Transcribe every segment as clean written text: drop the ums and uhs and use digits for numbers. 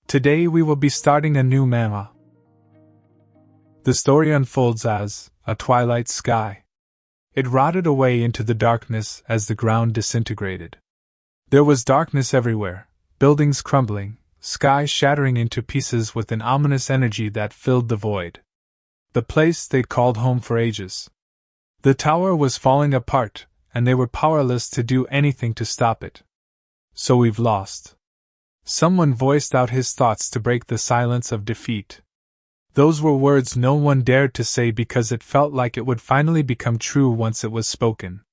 Today we will be starting a new manhwa. The story unfolds as a twilight sky. It rotted away into the darkness as the ground disintegrated. There was darkness everywhere, buildings crumbling, sky shattering into pieces with an ominous energy that filled the void. The place they'd called home for ages. The tower was falling apart, and they were powerless to do anything to stop it. So we've lost. Someone voiced out his thoughts to break the silence of defeat. Those were words no one dared to say because it felt like it would finally become true once it was spoken.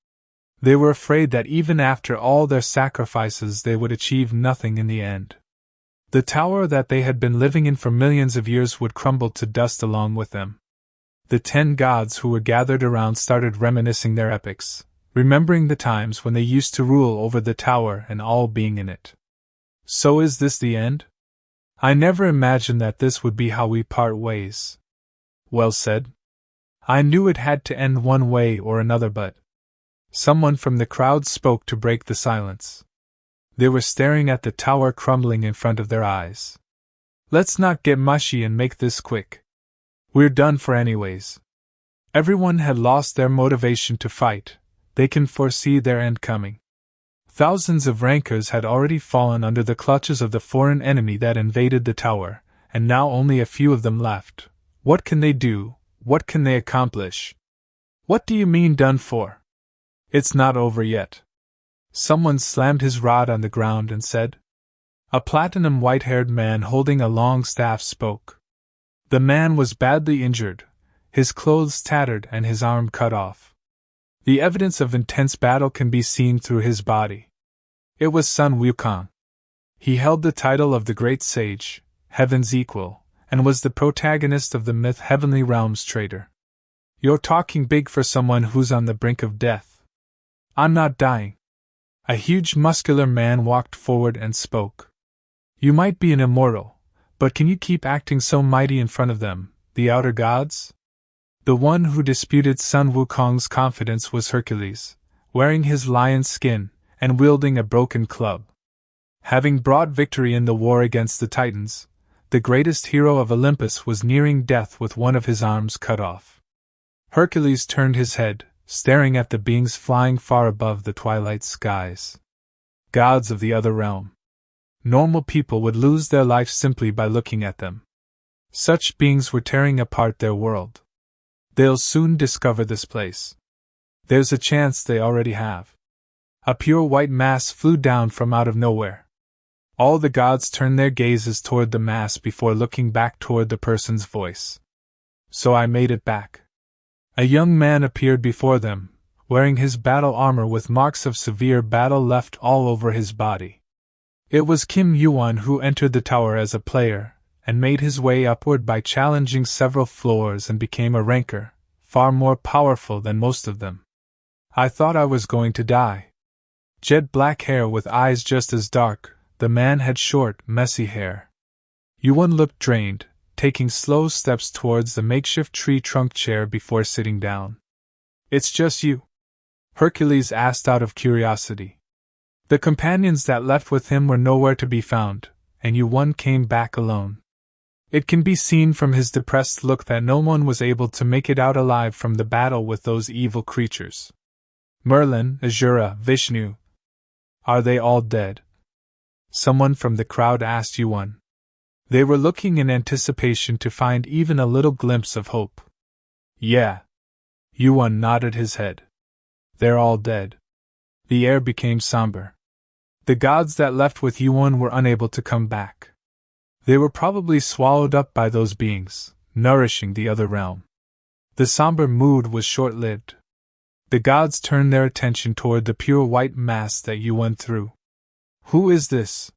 They were afraid that even after all their sacrifices they would achieve nothing in the end. The tower that they had been living in for millions of years would crumble to dust along with them. The 10 gods who were gathered around started reminiscing their epics, remembering the times when they used to rule over the tower and all being in it. So is this the end? I never imagined that this would be how we part ways. Well said. I knew it had to end one way or another, but someone from the crowd spoke to break the silence. They were staring at the tower crumbling in front of their eyes. Let's not get mushy and make this quick. We're done for anyways. Everyone had lost their motivation to fight. They can foresee their end coming. Thousands of rankers had already fallen under the clutches of the foreign enemy that invaded the tower, and now only a few of them left. What can they do? What can they accomplish? What do you mean done for? It's not over yet. Someone slammed his rod on the ground and said. A platinum white-haired man holding a long staff spoke. The man was badly injured, his clothes tattered and his arm cut off. The evidence of intense battle can be seen through his body. It was Sun Wukong. He held the title of the Great Sage, Heaven's Equal, and was the protagonist of the myth Heavenly Realms Traitor. You're talking big for someone who's on the brink of death. I'm not dying. A huge muscular man walked forward and spoke. You might be an immortal, but can you keep acting so mighty in front of them, the outer gods? The one who disputed Sun Wukong's confidence was Hercules, wearing his lion's skin and wielding a broken club. Having brought victory in the war against the Titans, the greatest hero of Olympus was nearing death with one of his arms cut off. Hercules turned his head, staring at the beings flying far above the twilight skies. Gods of the other realm. Normal people would lose their life simply by looking at them. Such beings were tearing apart their world. They'll soon discover this place. There's a chance they already have. A pure white mass flew down from out of nowhere. All the gods turned their gazes toward the mass before looking back toward the person's voice. So I made it back. A young man appeared before them, wearing his battle armor with marks of severe battle left all over his body. It was YuWon who entered the tower as a player, and made his way upward by challenging several floors and became a ranker, far more powerful than most of them. I thought I was going to die. Jet black hair with eyes just as dark, the man had short, messy hair. Yuan looked drained, taking slow steps towards the makeshift tree trunk chair before sitting down. It's just you? Hercules asked out of curiosity. The companions that left with him were nowhere to be found, and Yuan came back alone. It can be seen from his depressed look that no one was able to make it out alive from the battle with those evil creatures. Merlin, Azura, Vishnu. Are they all dead? Someone from the crowd asked Yuan. They were looking in anticipation to find even a little glimpse of hope. Yeah. Yuan nodded his head. They're all dead. The air became somber. The gods that left with Yuan were unable to come back. They were probably swallowed up by those beings, nourishing the other realm. The somber mood was short-lived. The gods turned their attention toward the pure white mass that Yuan threw. Who is this?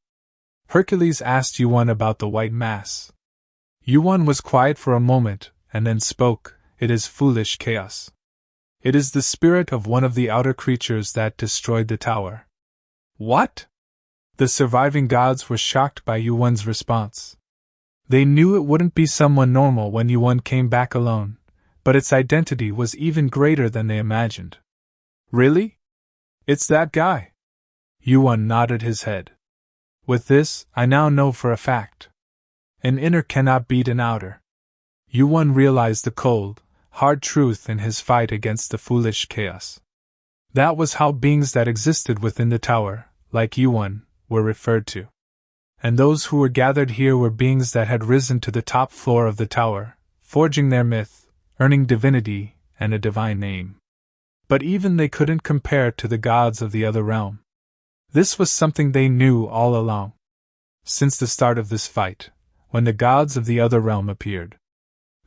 Hercules asked Yuan about the white mass. Yuan was quiet for a moment, and then spoke. It is foolish chaos. It is the spirit of one of the outer creatures that destroyed the tower. What? The surviving gods were shocked by Yuan's response. They knew it wouldn't be someone normal when Yuan came back alone, but its identity was even greater than they imagined. Really? It's that guy? Yuan nodded his head. With this, I now know for a fact. An inner cannot beat an outer. Yuan realized the cold, hard truth in his fight against the foolish chaos. That was how beings that existed within the tower, like Yuan, were referred to. And those who were gathered here were beings that had risen to the top floor of the tower, forging their myth, earning divinity and a divine name. But even they couldn't compare to the gods of the other realm. This was something they knew all along. Since the start of this fight, when the gods of the other realm appeared.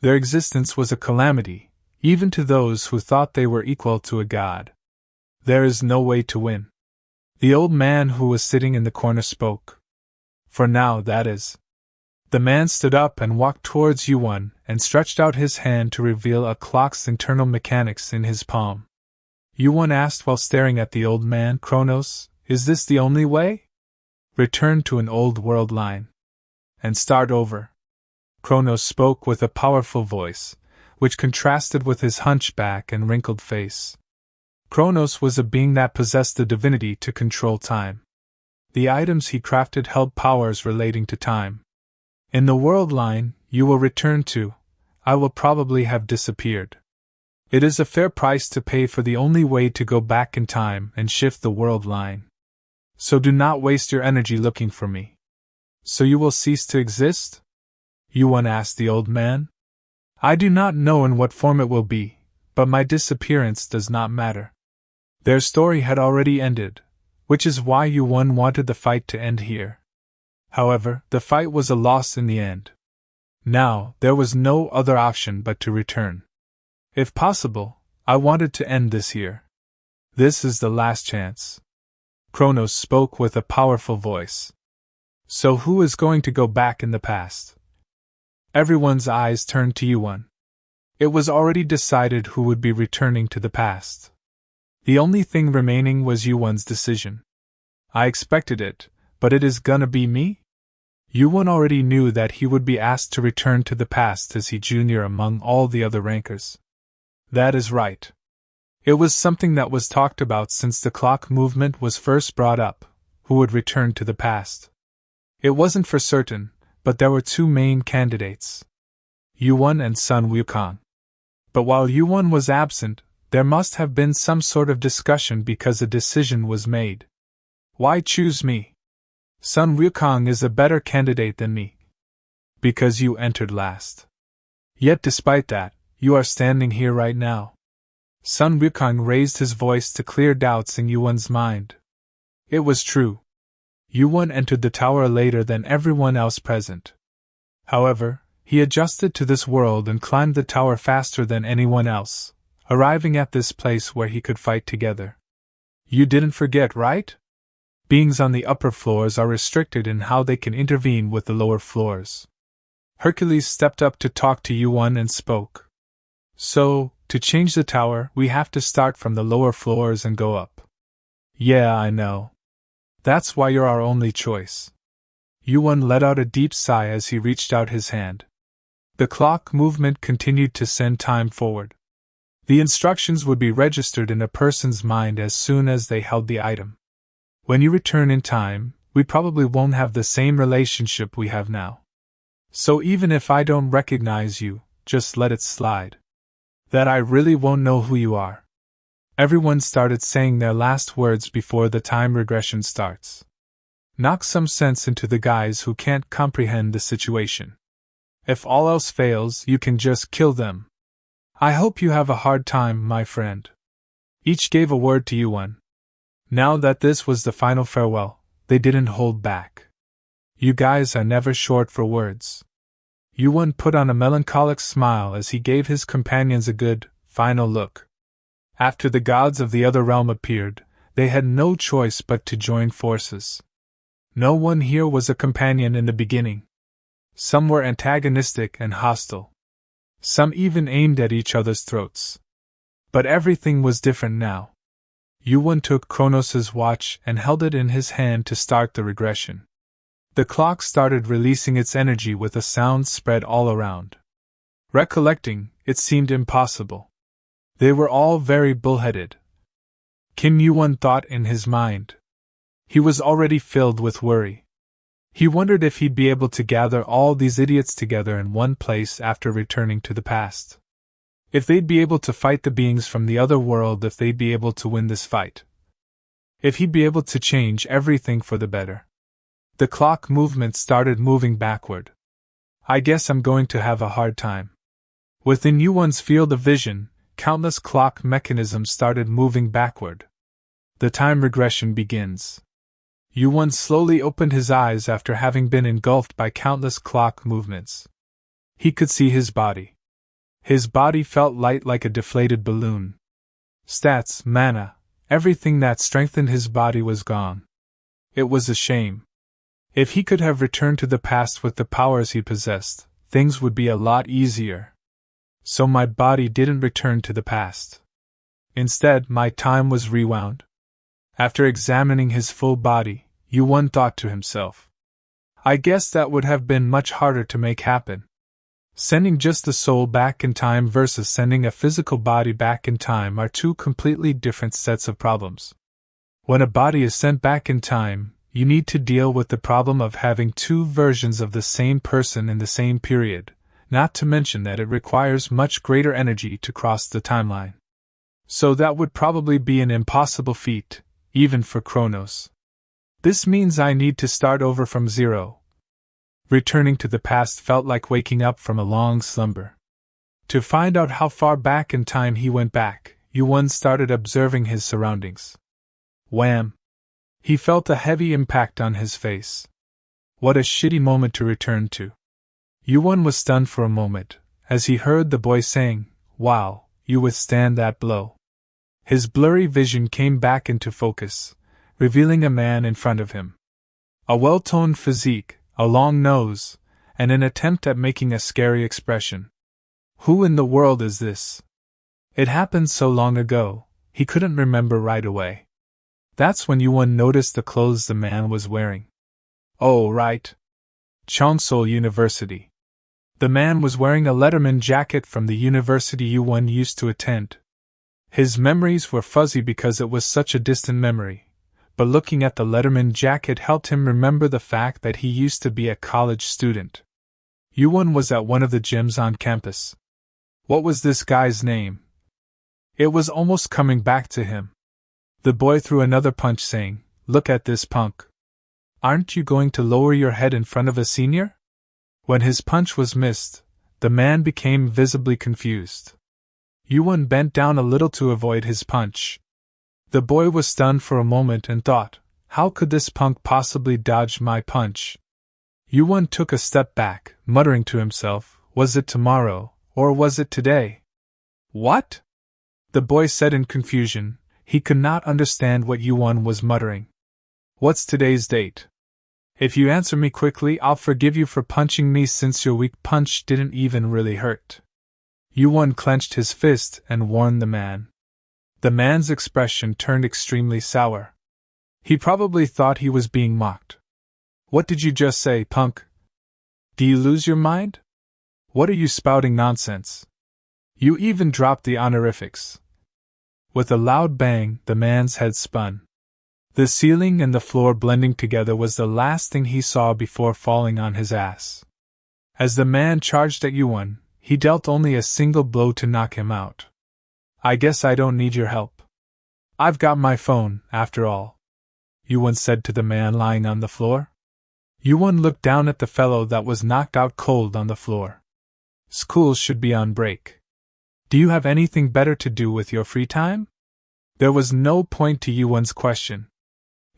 Their existence was a calamity, even to those who thought they were equal to a god. There is no way to win. The old man who was sitting in the corner spoke. For now, that is. The man stood up and walked towards Yuan and stretched out his hand to reveal a clock's internal mechanics in his palm. Yuan asked while staring at the old man, Kronos, is this the only way? Return to an old world line. And start over. Kronos spoke with a powerful voice, which contrasted with his hunchback and wrinkled face. Kronos was a being that possessed the divinity to control time. The items he crafted held powers relating to time. In the world line you will return to, I will probably have disappeared. It is a fair price to pay for the only way to go back in time and shift the world line. So do not waste your energy looking for me. So you will cease to exist? Yuan asked the old man. I do not know in what form it will be, but my disappearance does not matter. Their story had already ended, which is why Yuan wanted the fight to end here. However, the fight was a loss in the end. Now, there was no other option but to return. If possible, I wanted to end this here. This is the last chance. Kronos spoke with a powerful voice. So who is going to go back in the past? Everyone's eyes turned to Yuan. It was already decided who would be returning to the past. The only thing remaining was Yuan's decision. I expected it, but it is gonna be me? Yuan already knew that he would be asked to return to the past as he junior among all the other rankers. That is right. It was something that was talked about since the clock movement was first brought up, who would return to the past. It wasn't for certain, but there were two main candidates. Yuan and Sun Wukong. But while Yuan was absent, there must have been some sort of discussion because a decision was made. Why choose me? Sun Wukong is a better candidate than me. Because you entered last. Yet despite that, you are standing here right now. Sun Wukong raised his voice to clear doubts in Yuan's mind. It was true. Yuan entered the tower later than everyone else present. However, he adjusted to this world and climbed the tower faster than anyone else, arriving at this place where he could fight together. You didn't forget, right? Beings on the upper floors are restricted in how they can intervene with the lower floors. Hercules stepped up to talk to Yuan and spoke. So, to change the tower, we have to start from the lower floors and go up. Yeah, I know. That's why you're our only choice. Yuan let out a deep sigh as he reached out his hand. The clock movement continued to send time forward. The instructions would be registered in a person's mind as soon as they held the item. When you return in time, we probably won't have the same relationship we have now. So even if I don't recognize you, just let it slide. That I really won't know who you are. Everyone started saying their last words before the time regression starts. Knock some sense into the guys who can't comprehend the situation. If all else fails, you can just kill them. I hope you have a hard time, my friend. Each gave a word to Yuan. Now that this was the final farewell, they didn't hold back. You guys are never short for words. Yuan put on a melancholic smile as he gave his companions a good, final look. After the gods of the other realm appeared, they had no choice but to join forces. No one here was a companion in the beginning. Some were antagonistic and hostile. Some even aimed at each other's throats. But everything was different now. Yuan took Kronos' watch and held it in his hand to start the regression. The clock started releasing its energy with a sound spread all around. Recollecting, it seemed impossible. They were all very bullheaded. Kim Yuan thought in his mind. He was already filled with worry. He wondered if he'd be able to gather all these idiots together in one place after returning to the past. If they'd be able to fight the beings from the other world, if they'd be able to win this fight. If he'd be able to change everything for the better. The clock movement started moving backward. I guess I'm going to have a hard time. Within YuWon's field of vision, countless clock mechanisms started moving backward. The time regression begins. YuWon slowly opened his eyes after having been engulfed by countless clock movements. He could see his body. His body felt light like a deflated balloon. Stats, mana, everything that strengthened his body was gone. It was a shame. If he could have returned to the past with the powers he possessed, things would be a lot easier. So my body didn't return to the past. Instead, my time was rewound. After examining his full body, YuWon thought to himself. I guess that would have been much harder to make happen. Sending just the soul back in time versus sending a physical body back in time are two completely different sets of problems. When a body is sent back in time, you need to deal with the problem of having two versions of the same person in the same period, not to mention that it requires much greater energy to cross the timeline. So that would probably be an impossible feat, even for Kronos. This means I need to start over from zero. Returning to the past felt like waking up from a long slumber. To find out how far back in time he went back, YuWon started observing his surroundings. Wham! He felt a heavy impact on his face. What a shitty moment to return to. YuWon was stunned for a moment, as he heard the boy saying, "Wow, you withstand that blow." His blurry vision came back into focus, revealing a man in front of him. A well-toned physique, a long nose, and an attempt at making a scary expression. Who in the world is this? It happened so long ago, he couldn't remember right away. That's when YuWon noticed the clothes the man was wearing. Oh, right. Cheongseol University. The man was wearing a letterman jacket from the university YuWon used to attend. His memories were fuzzy because it was such a distant memory, but looking at the letterman jacket helped him remember the fact that he used to be a college student. YuWon was at one of the gyms on campus. What was this guy's name? It was almost coming back to him. The boy threw another punch saying, "Look at this punk. Aren't you going to lower your head in front of a senior?" When his punch was missed, the man became visibly confused. YuWon bent down a little to avoid his punch. The boy was stunned for a moment and thought, how could this punk possibly dodge my punch? YuWon took a step back, muttering to himself, was it tomorrow, or was it today? What? The boy said in confusion. He could not understand what YuWon was muttering. What's today's date? If you answer me quickly, I'll forgive you for punching me since your weak punch didn't even really hurt. YuWon clenched his fist and warned the man. The man's expression turned extremely sour. He probably thought he was being mocked. What did you just say, punk? Do you lose your mind? What are you spouting nonsense? You even dropped the honorifics. With a loud bang, the man's head spun. The ceiling and the floor blending together was the last thing he saw before falling on his ass. As the man charged at YuWon, he dealt only a single blow to knock him out. I guess I don't need your help. I've got my phone, after all, YuWon said to the man lying on the floor. YuWon looked down at the fellow that was knocked out cold on the floor. School should be on break. Do you have anything better to do with your free time? There was no point to YuWon's question.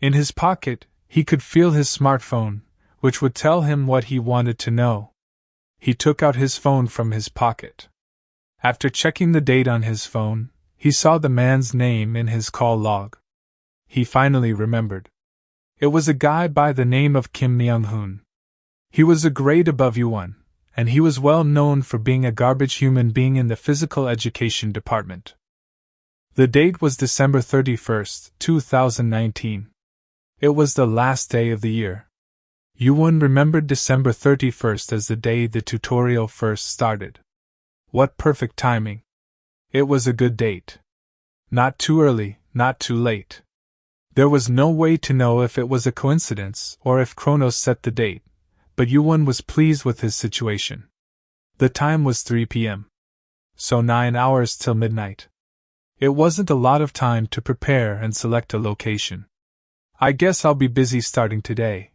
In his pocket, he could feel his smartphone, which would tell him what he wanted to know. He took out his phone from his pocket. After checking the date on his phone, he saw the man's name in his call log. He finally remembered. It was a guy by the name of Kim Myung-hoon. He was a grade above YuWon, and he was well known for being a garbage human being in the physical education department. The date was December 31st, 2019. It was the last day of the year. YuWon remembered December 31st as the day the tutorial first started. What perfect timing. It was a good date. Not too early, not too late. There was no way to know if it was a coincidence or if Kronos set the date, but Yuan was pleased with his situation. The time was 3 p.m. So 9 hours till midnight. It wasn't a lot of time to prepare and select a location. I guess I'll be busy starting today.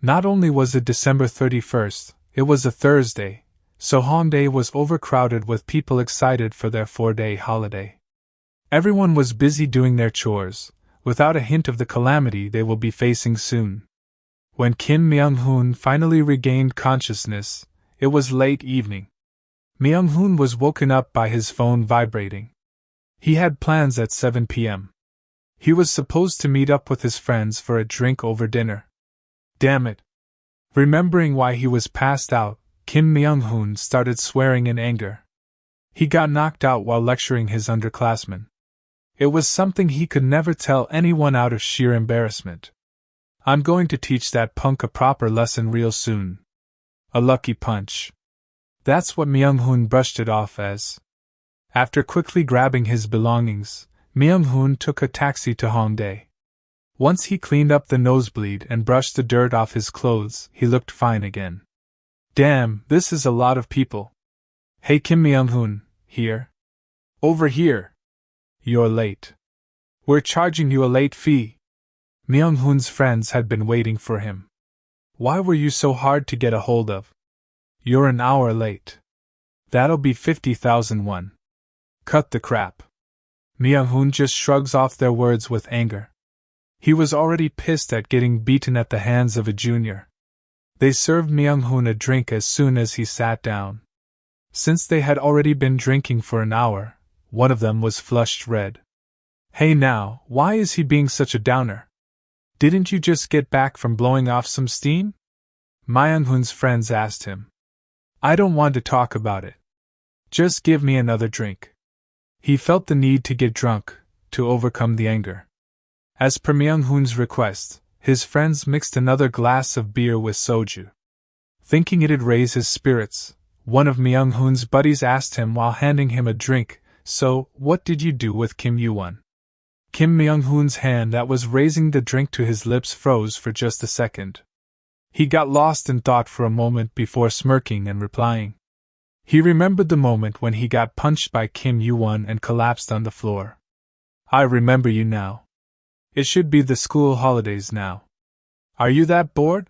Not only was it December 31st, it was a Thursday, so Hongdae was overcrowded with people excited for their 4-day holiday. Everyone was busy doing their chores, without a hint of the calamity they will be facing soon. When Kim Myung-hoon finally regained consciousness, it was late evening. Myung-hoon was woken up by his phone vibrating. He had plans at 7 p.m. He was supposed to meet up with his friends for a drink over dinner. Damn it! Remembering why he was passed out, Kim Myung-hoon started swearing in anger. He got knocked out while lecturing his underclassmen. It was something he could never tell anyone out of sheer embarrassment. I'm going to teach that punk a proper lesson real soon. A lucky punch. That's what Myung-hoon brushed it off as. After quickly grabbing his belongings, Myung-hoon took a taxi to Hongdae. Once he cleaned up the nosebleed and brushed the dirt off his clothes, he looked fine again. Damn, this is a lot of people. Hey Kim Myung-hoon, here? Over here. You're late. We're charging you a late fee. Myung-hoon's friends had been waiting for him. Why were you so hard to get a hold of? You're an hour late. That'll be 50,000 won. Cut the crap. Myung-hoon just shrugs off their words with anger. He was already pissed at getting beaten at the hands of a junior. They served Myung-hoon a drink as soon as he sat down. Since they had already been drinking for an hour, one of them was flushed red. Hey now, why is he being such a downer? Didn't you just get back from blowing off some steam? Myung-hoon's friends asked him. I don't want to talk about it. Just give me another drink. He felt the need to get drunk, to overcome the anger. As per Myung-hoon's request, his friends mixed another glass of beer with soju. Thinking it'd raise his spirits, one of Myung-hoon's buddies asked him while handing him a drink, so, what did you do with Kim Yuwon? Kim Myung-hoon's hand that was raising the drink to his lips froze for just a second. He got lost in thought for a moment before smirking and replying. He remembered the moment when he got punched by Kim Yuwon and collapsed on the floor. I remember you now. It should be the school holidays now. Are you that bored?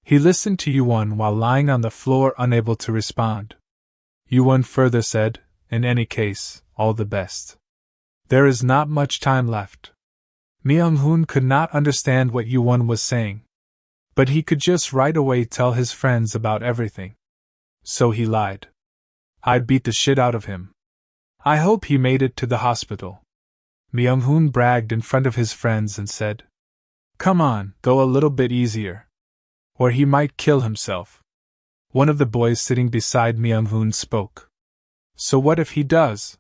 He listened to Yuan while lying on the floor unable to respond. Yuan further said, in any case, all the best. There is not much time left. Myung-hoon could not understand what Yuan was saying. But he could just right away tell his friends about everything. So he lied. I'd beat the shit out of him. I hope he made it to the hospital. Myung-hoon bragged in front of his friends and said, Come on, go a little bit easier. Or he might kill himself. One of the boys sitting beside Myung-hoon spoke. So what if he does?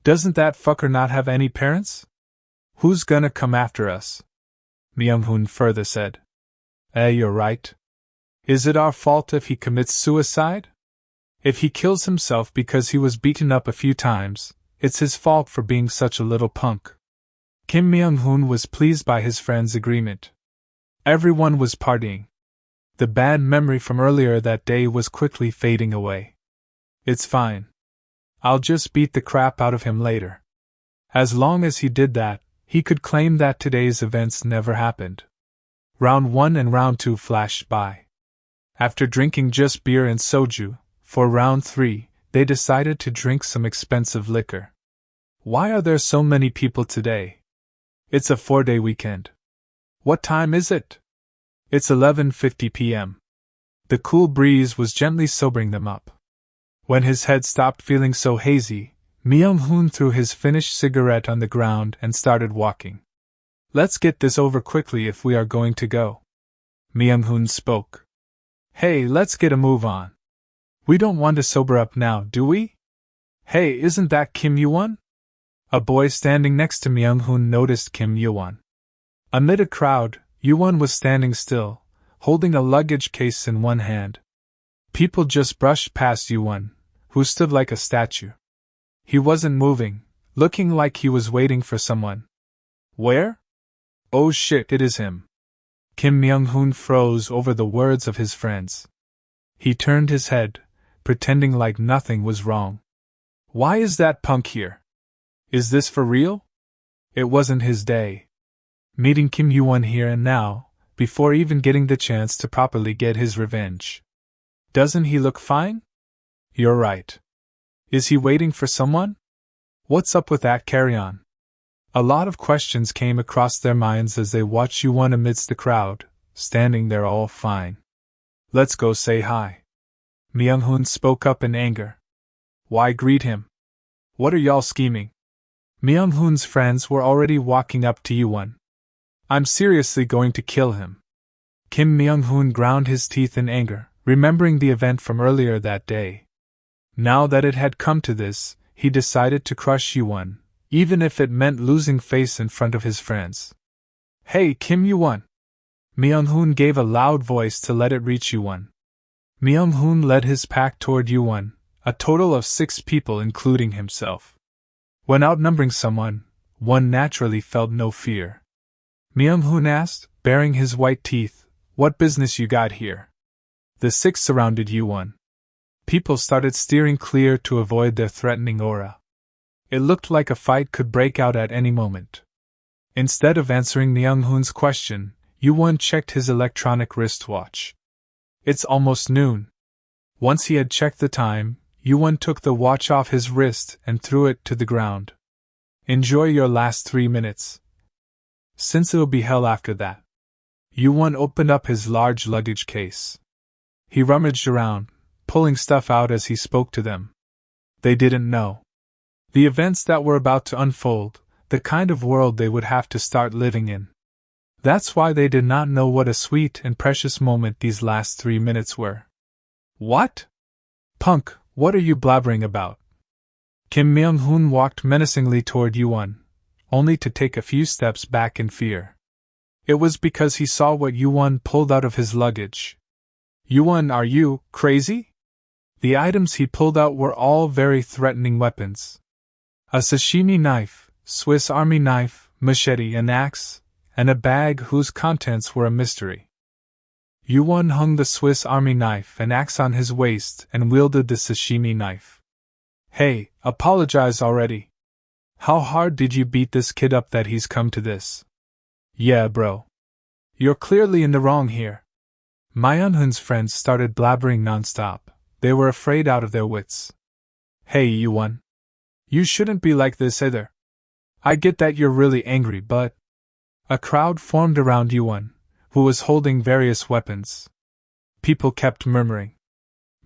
Doesn't that fucker not have any parents? Who's gonna come after us? Myung-hoon further said. You're right. Is it our fault if he commits suicide? If he kills himself because he was beaten up a few times, it's his fault for being such a little punk. Kim Myung-hoon was pleased by his friend's agreement. Everyone was partying. The bad memory from earlier that day was quickly fading away. It's fine. I'll just beat the crap out of him later. As long as he did that, he could claim that today's events never happened. Round 1 and Round 2 flashed by. After drinking just beer and soju, for Round 3, they decided to drink some expensive liquor. Why are there so many people today? It's a 4-day weekend. What time is it? It's 11:50 p.m. The cool breeze was gently sobering them up. When his head stopped feeling so hazy, Myung-hoon threw his finished cigarette on the ground and started walking. Let's get this over quickly if we are going to go. Myung-hoon spoke. Hey, let's get a move on. We don't want to sober up now, do we? Hey, isn't that Kim Yuwon? A boy standing next to Myung-hoon noticed Kim Yuwon. Amid a crowd, Yuwon was standing still, holding a luggage case in one hand. People just brushed past Yuwon, who stood like a statue. He wasn't moving, looking like he was waiting for someone. Where? Oh shit, it is him. Kim Myung-hoon froze over the words of his friends. He turned his head, pretending like nothing was wrong. Why is that punk here? Is this for real? It wasn't his day. Meeting Kim Yuwon here and now, before even getting the chance to properly get his revenge. Doesn't he look fine? You're right. Is he waiting for someone? What's up with that carry-on? A lot of questions came across their minds as they watched Yuwon amidst the crowd, standing there all fine. Let's go say hi. Myung-hoon spoke up in anger. Why greet him? What are y'all scheming? Myung-hoon's friends were already walking up to Yuwon. I'm seriously going to kill him. Kim Myung-hoon ground his teeth in anger, remembering the event from earlier that day. Now that it had come to this, he decided to crush Yuwon, even if it meant losing face in front of his friends. Hey Kim Yuwon! Myung-hoon gave a loud voice to let it reach Yuwon. Myung-hoon led his pack toward Yuwon, a total of 6 people including himself. When outnumbering someone, one naturally felt no fear. Myung-hoon asked, baring his white teeth, what business you got here? The 6 surrounded Yuwon. People started steering clear to avoid their threatening aura. It looked like a fight could break out at any moment. Instead of answering Myung-hoon's question, Yuwon checked his electronic wristwatch. It's almost noon. Once he had checked the time, Yuwon took the watch off his wrist and threw it to the ground. Enjoy your last 3 minutes. Since it'll be hell after that. Yuwon opened up his large luggage case. He rummaged around, pulling stuff out as he spoke to them. They didn't know the events that were about to unfold, the kind of world they would have to start living in. That's why they did not know what a sweet and precious moment these last 3 minutes were. What? Punk, what are you blabbering about? Kim Myung-hoon walked menacingly toward Yuwon, only to take a few steps back in fear. It was because he saw what Yuwon pulled out of his luggage. Yuwon, are you crazy? The items he pulled out were all very threatening weapons. A sashimi knife, Swiss Army knife, machete, an axe, and a bag whose contents were a mystery. Yuwon hung the Swiss Army knife and axe on his waist and wielded the sashimi knife. Hey, apologize already. How hard did you beat this kid up that he's come to this? Yeah, bro. You're clearly in the wrong here. Myung-hoon's friends started blabbering nonstop. They were afraid out of their wits. Hey, Yuwon. You shouldn't be like this either. I get that you're really angry, but... A crowd formed around Yuwon, who was holding various weapons. People kept murmuring.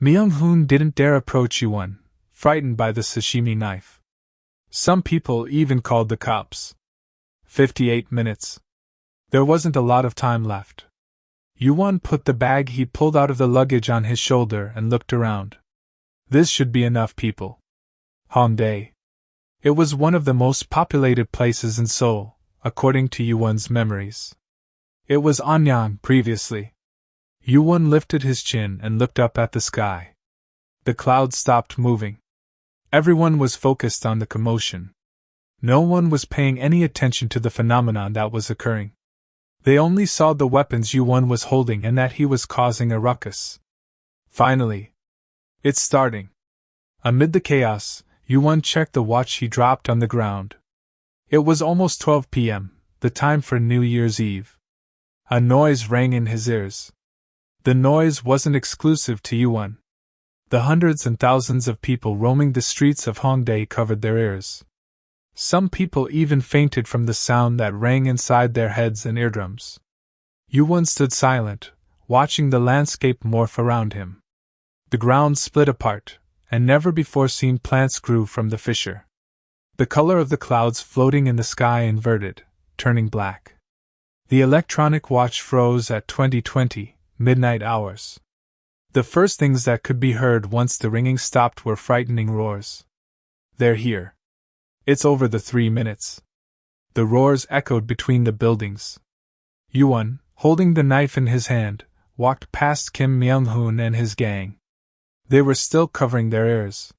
Myung-hoon didn't dare approach Yuwon, frightened by the sashimi knife. Some people even called the cops. 58 minutes. There wasn't a lot of time left. Yuwon put the bag he pulled out of the luggage on his shoulder and looked around. This should be enough people. Hongdae. It was one of the most populated places in Seoul, according to Yuwon's memories. It was Anyang previously. Yuwon lifted his chin and looked up at the sky. The clouds stopped moving. Everyone was focused on the commotion. No one was paying any attention to the phenomenon that was occurring. They only saw the weapons Yuwon was holding and that he was causing a ruckus. Finally. It's starting. Amid the chaos, Yuwon checked the watch he dropped on the ground. It was almost 12 p.m., the time for New Year's Eve. A noise rang in his ears. The noise wasn't exclusive to Yuwon. The hundreds and thousands of people roaming the streets of Hongdae covered their ears. Some people even fainted from the sound that rang inside their heads and eardrums. Yuwon stood silent, watching the landscape morph around him. The ground split apart, and never-before-seen plants grew from the fissure. The color of the clouds floating in the sky inverted, turning black. The electronic watch froze at 20:20, midnight hours. The first things that could be heard once the ringing stopped were frightening roars. They're here. It's over the 3 minutes. The roars echoed between the buildings. Yuwon, holding the knife in his hand, walked past Kim Myung-hoon and his gang. They were still covering their ears.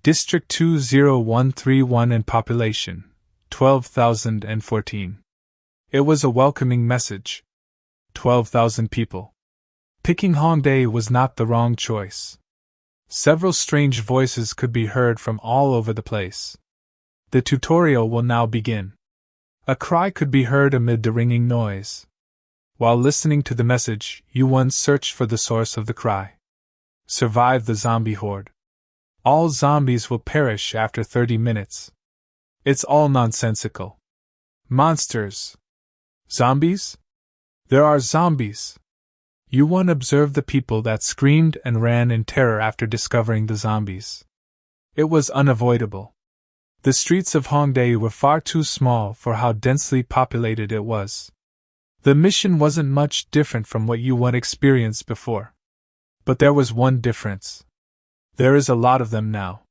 District 20131 in population, 12,014. It was a welcoming message. 12,000 people. Picking Hongdae was not the wrong choice. Several strange voices could be heard from all over the place. The tutorial will now begin. A cry could be heard amid the ringing noise. While listening to the message, Yuan searched for the source of the cry. Survive the zombie horde. All zombies will perish after 30 minutes. It's all nonsensical. Monsters. Zombies? There are zombies. Yuan observed the people that screamed and ran in terror after discovering the zombies. It was unavoidable. The streets of Hongdae were far too small for how densely populated it was. The mission wasn't much different from what Yuan experienced before. But there was one difference. There is a lot of them now.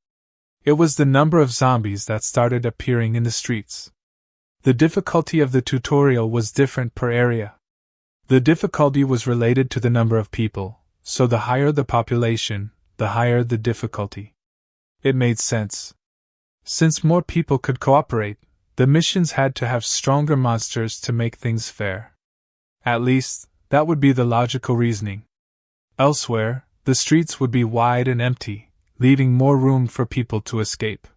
It was the number of zombies that started appearing in the streets. The difficulty of the tutorial was different per area. The difficulty was related to the number of people, so the higher the population, the higher the difficulty. It made sense. Since more people could cooperate, the missions had to have stronger monsters to make things fair. At least, that would be the logical reasoning. Elsewhere, the streets would be wide and empty, leaving more room for people to escape.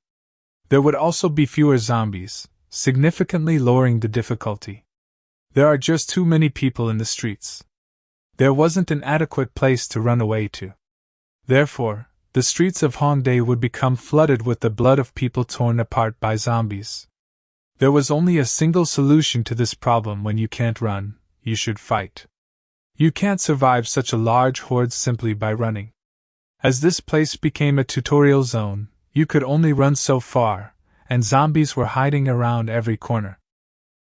There would also be fewer zombies, significantly lowering the difficulty. There are just too many people in the streets. There wasn't an adequate place to run away to. Therefore, the streets of Hongdae would become flooded with the blood of people torn apart by zombies. There was only a single solution to this problem: when you can't run, you should fight. You can't survive such a large horde simply by running. As this place became a tutorial zone, you could only run so far, and zombies were hiding around every corner.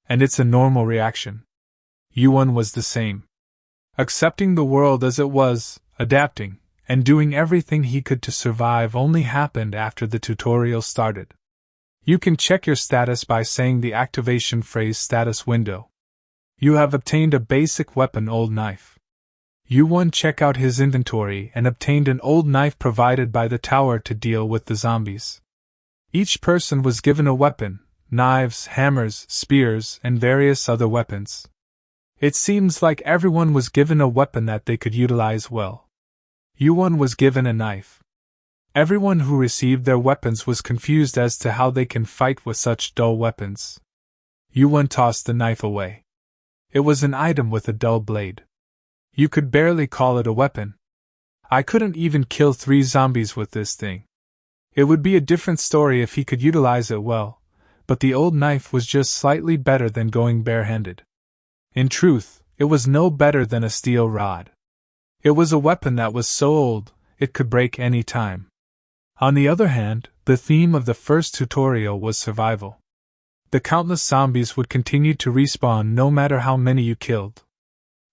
And it's a normal reaction. Yuan was the same. Accepting the world as it was, adapting, and doing everything he could to survive only happened after the tutorial started. You can check your status by saying the activation phrase status window. You have obtained a basic weapon, old knife. Yuwon checked out his inventory and obtained an old knife provided by the tower to deal with the zombies. Each person was given a weapon: knives, hammers, spears, and various other weapons. It seems like everyone was given a weapon that they could utilize well. Yuwon was given a knife. Everyone who received their weapons was confused as to how they can fight with such dull weapons. Yuwon tossed the knife away. It was an item with a dull blade. You could barely call it a weapon. I couldn't even kill 3 zombies with this thing. It would be a different story if he could utilize it well, but the old knife was just slightly better than going barehanded. In truth, it was no better than a steel rod. It was a weapon that was so old, it could break any time. On the other hand, the theme of the first tutorial was survival. The countless zombies would continue to respawn no matter how many you killed.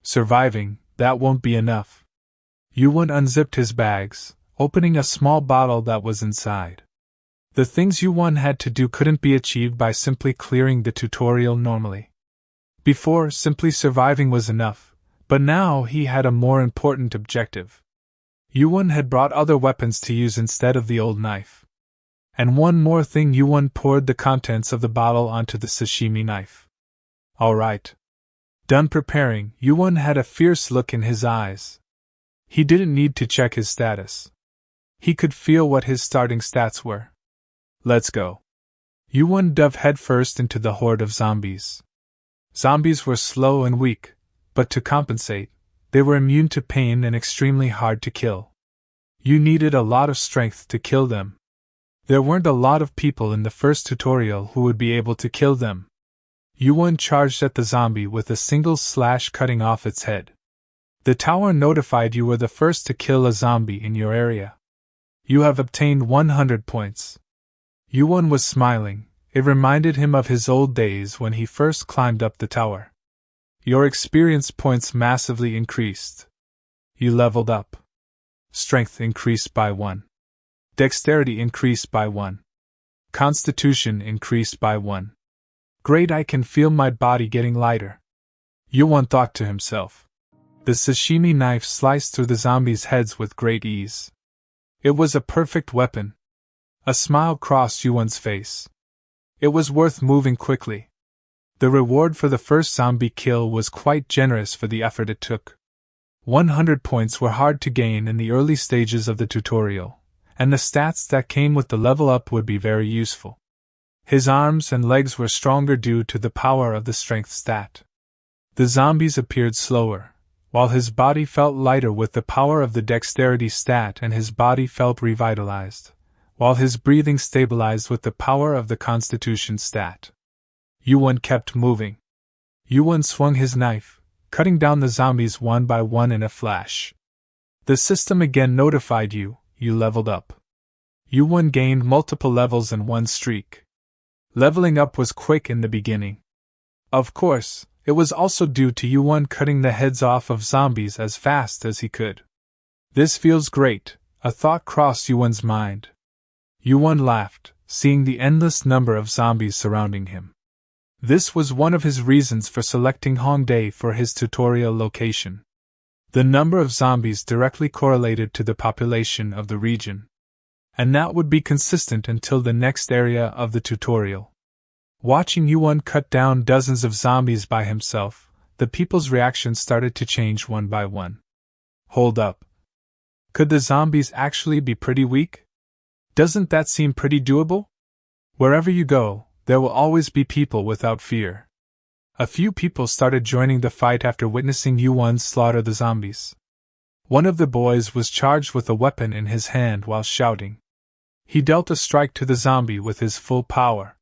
Surviving, that won't be enough. Yuwon unzipped his bags, opening a small bottle that was inside. The things Yuwon had to do couldn't be achieved by simply clearing the tutorial normally. Before, simply surviving was enough, but now he had a more important objective. Yuwon had brought other weapons to use instead of the old knife. And one more thing: Yuwon poured the contents of the bottle onto the sashimi knife. All right. Done preparing, Yuwon had a fierce look in his eyes. He didn't need to check his status. He could feel what his starting stats were. Let's go. Yuwon dove headfirst into the horde of zombies. Zombies were slow and weak, but to compensate, they were immune to pain and extremely hard to kill. You needed a lot of strength to kill them. There weren't a lot of people in the first tutorial who would be able to kill them. Yuwon charged at the zombie with a single slash, cutting off its head. The tower notified you were the first to kill a zombie in your area. You have obtained 100 points. Yuwon was smiling. It reminded him of his old days when he first climbed up the tower. Your experience points massively increased. You leveled up. Strength increased by 1. Dexterity increased by 1. Constitution increased by 1. Great, I can feel my body getting lighter. Yuwon thought to himself. The sashimi knife sliced through the zombies' heads with great ease. It was a perfect weapon. A smile crossed Yuwon's face. It was worth moving quickly. The reward for the first zombie kill was quite generous for the effort it took. 100 points were hard to gain in the early stages of the tutorial, and the stats that came with the level up would be very useful. His arms and legs were stronger due to the power of the strength stat. The zombies appeared slower, while his body felt lighter with the power of the dexterity stat, and his body felt revitalized, while his breathing stabilized with the power of the constitution stat. Yuan kept moving. Yuan swung his knife, cutting down the zombies one by one in a flash. The system again notified you leveled up. Yuan gained multiple levels in one streak. Leveling up was quick in the beginning. Of course, it was also due to Yuan cutting the heads off of zombies as fast as he could. This feels great, a thought crossed Yuan's mind. Yuan laughed, seeing the endless number of zombies surrounding him. This was one of his reasons for selecting Hongdae for his tutorial location. The number of zombies directly correlated to the population of the region, and that would be consistent until the next area of the tutorial. Watching Yuan cut down dozens of zombies by himself, the people's reactions started to change one by one. Hold up. Could the zombies actually be pretty weak? Doesn't that seem pretty doable? Wherever you go, there will always be people without fear. A few people started joining the fight after witnessing Yuan slaughter the zombies. One of the boys was charged with a weapon in his hand while shouting. He dealt a strike to the zombie with his full power.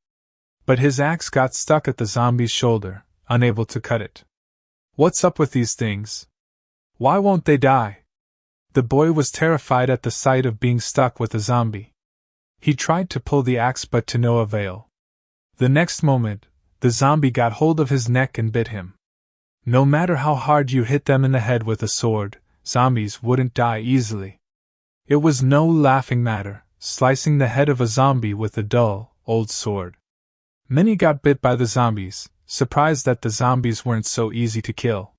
But his axe got stuck at the zombie's shoulder, unable to cut it. What's up with these things? Why won't they die? The boy was terrified at the sight of being stuck with a zombie. He tried to pull the axe but to no avail. The next moment, the zombie got hold of his neck and bit him. No matter how hard you hit them in the head with a sword, zombies wouldn't die easily. It was no laughing matter, slicing the head of a zombie with a dull, old sword. Many got bit by the zombies, surprised that the zombies weren't so easy to kill.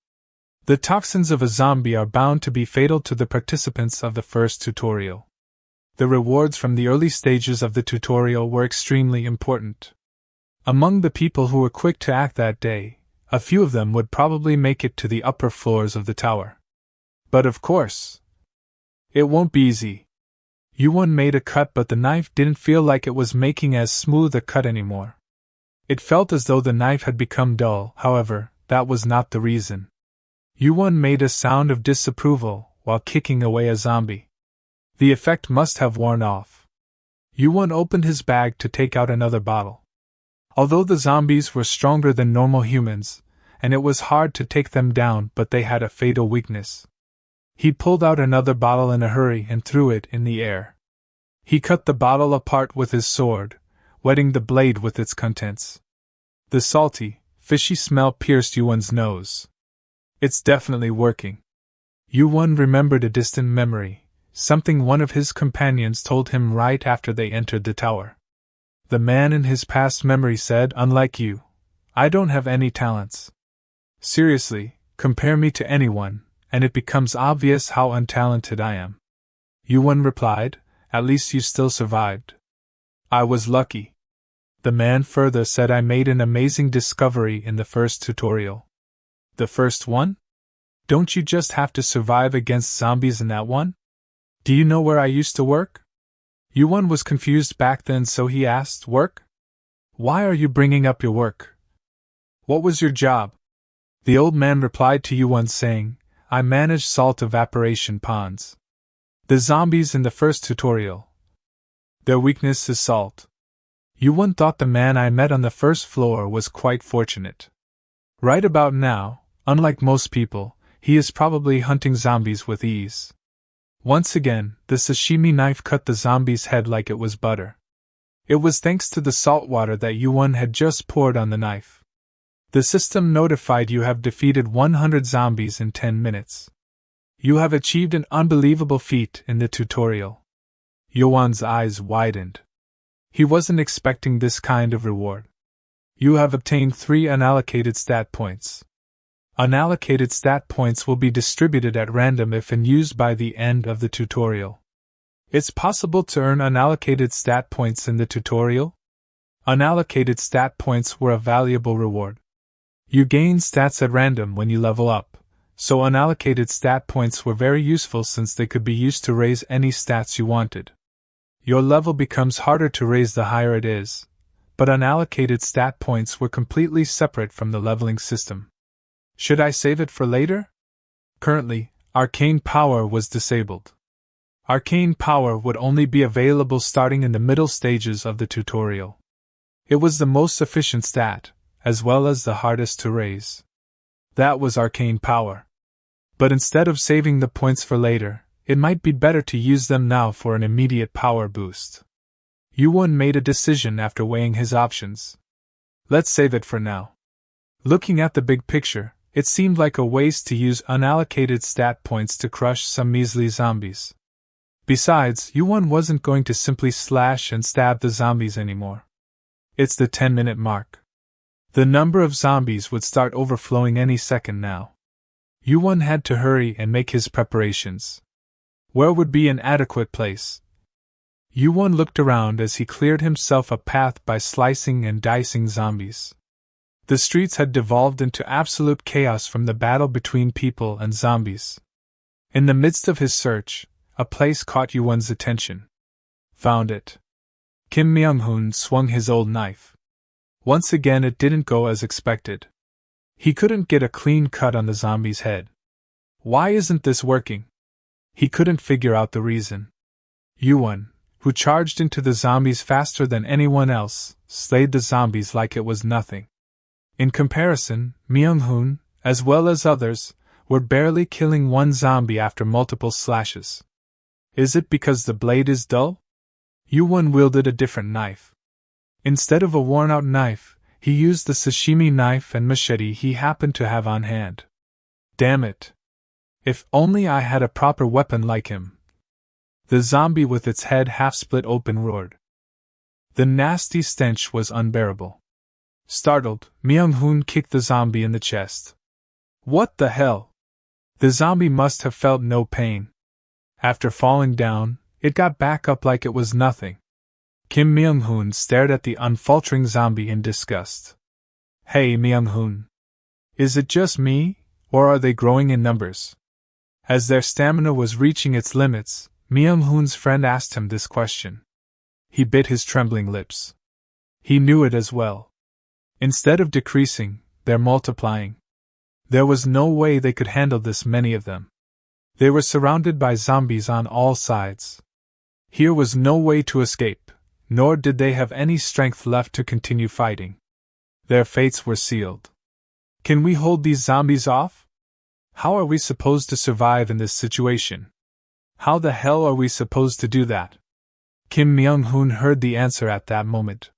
The toxins of a zombie are bound to be fatal to the participants of the first tutorial. The rewards from the early stages of the tutorial were extremely important. Among the people who were quick to act that day, a few of them would probably make it to the upper floors of the tower. But of course, it won't be easy. Yuan made a cut, but the knife didn't feel like it was making as smooth a cut anymore. It felt as though the knife had become dull. However, that was not the reason. Yuan made a sound of disapproval while kicking away a zombie. The effect must have worn off. Yuan opened his bag to take out another bottle. Although the zombies were stronger than normal humans, and it was hard to take them down, but they had a fatal weakness. He pulled out another bottle in a hurry and threw it in the air. He cut the bottle apart with his sword, wetting the blade with its contents. The salty, fishy smell pierced Yuan's nose. It's definitely working. Yuan remembered a distant memory, something one of his companions told him right after they entered the tower. The man in his past memory said, "Unlike you, I don't have any talents. Seriously, compare me to anyone, and it becomes obvious how untalented I am." Yuan replied, "At least you still survived." "I was lucky." The man further said, "I made an amazing discovery in the first tutorial." "The first one? Don't you just have to survive against zombies in that one? Do you know where I used to work?" Yuan was confused back then, so he asked, "Work? Why are you bringing up your work? What was your job?" The old man replied to Yuan saying, "I manage salt evaporation ponds. The zombies in the first tutorial, their weakness is salt." Yuan thought the man I met on the first floor was quite fortunate. Right about now, unlike most people, he is probably hunting zombies with ease. Once again, the sashimi knife cut the zombie's head like it was butter. It was thanks to the salt water that Yuan had just poured on the knife. The system notified you have defeated 100 zombies in 10 minutes. You have achieved an unbelievable feat in the tutorial. Yuan's eyes widened. He wasn't expecting this kind of reward. You have obtained 3 unallocated stat points. Unallocated stat points will be distributed at random if and used by the end of the tutorial. It's possible to earn unallocated stat points in the tutorial? Unallocated stat points were a valuable reward. You gain stats at random when you level up, so unallocated stat points were very useful since they could be used to raise any stats you wanted. Your level becomes harder to raise the higher it is, but unallocated stat points were completely separate from the leveling system. Should I save it for later? Currently, arcane power was disabled. Arcane power would only be available starting in the middle stages of the tutorial. It was the most efficient stat, as well as the hardest to raise. That was arcane power. But instead of saving the points for later, it might be better to use them now for an immediate power boost. YuWon made a decision after weighing his options. Let's save it for now. Looking at the big picture, it seemed like a waste to use unallocated stat points to crush some measly zombies. Besides, YuWon wasn't going to simply slash and stab the zombies anymore. It's the 10-minute mark. The number of zombies would start overflowing any second now. YuWon had to hurry and make his preparations. Where would be an adequate place? YuWon looked around as he cleared himself a path by slicing and dicing zombies. The streets had devolved into absolute chaos from the battle between people and zombies. In the midst of his search, a place caught YuWon's attention. Found it. Kim Myung-hoon swung his old knife. Once again it didn't go as expected. He couldn't get a clean cut on the zombie's head. Why isn't this working? He couldn't figure out the reason. YuWon, who charged into the zombies faster than anyone else, slayed the zombies like it was nothing. In comparison, Myung-hoon, as well as others, were barely killing one zombie after multiple slashes. Is it because the blade is dull? YuWon wielded a different knife. Instead of a worn-out knife, he used the sashimi knife and machete he happened to have on hand. Damn it! If only I had a proper weapon like him. The zombie with its head half-split open roared. The nasty stench was unbearable. Startled, Myung-hoon kicked the zombie in the chest. What the hell? The zombie must have felt no pain. After falling down, it got back up like it was nothing. Kim Myung-hoon stared at the unfaltering zombie in disgust. Hey Myung-hoon. Is it just me, or are they growing in numbers? As their stamina was reaching its limits, Myung-hoon's friend asked him this question. He bit his trembling lips. He knew it as well. Instead of decreasing, they're multiplying. There was no way they could handle this many of them. They were surrounded by zombies on all sides. Here was no way to escape, nor did they have any strength left to continue fighting. Their fates were sealed. Can we hold these zombies off? How are we supposed to survive in this situation? How the hell are we supposed to do that? Kim Myung-hoon heard the answer at that moment.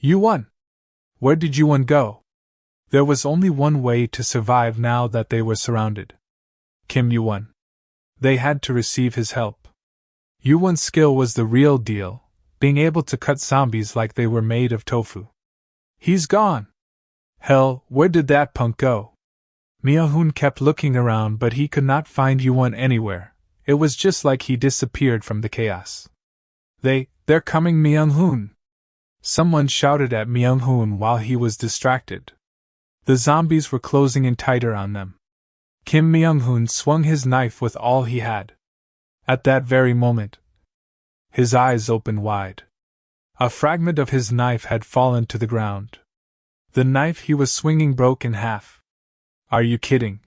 YuWon! Where did YuWon go? There was only one way to survive now that they were surrounded. Kim YuWon. They had to receive his help. YuWon's skill was the real deal, being able to cut zombies like they were made of tofu. He's gone! Hell, where did that punk go? Myung-hoon kept looking around but he could not find YuWon anywhere. It was just like he disappeared from the chaos. They're coming Myung-hoon! Someone shouted at Myung-hoon while he was distracted. The zombies were closing in tighter on them. Kim Myung-hoon swung his knife with all he had. At that very moment, his eyes opened wide. A fragment of his knife had fallen to the ground. The knife he was swinging broke in half. Are you kidding?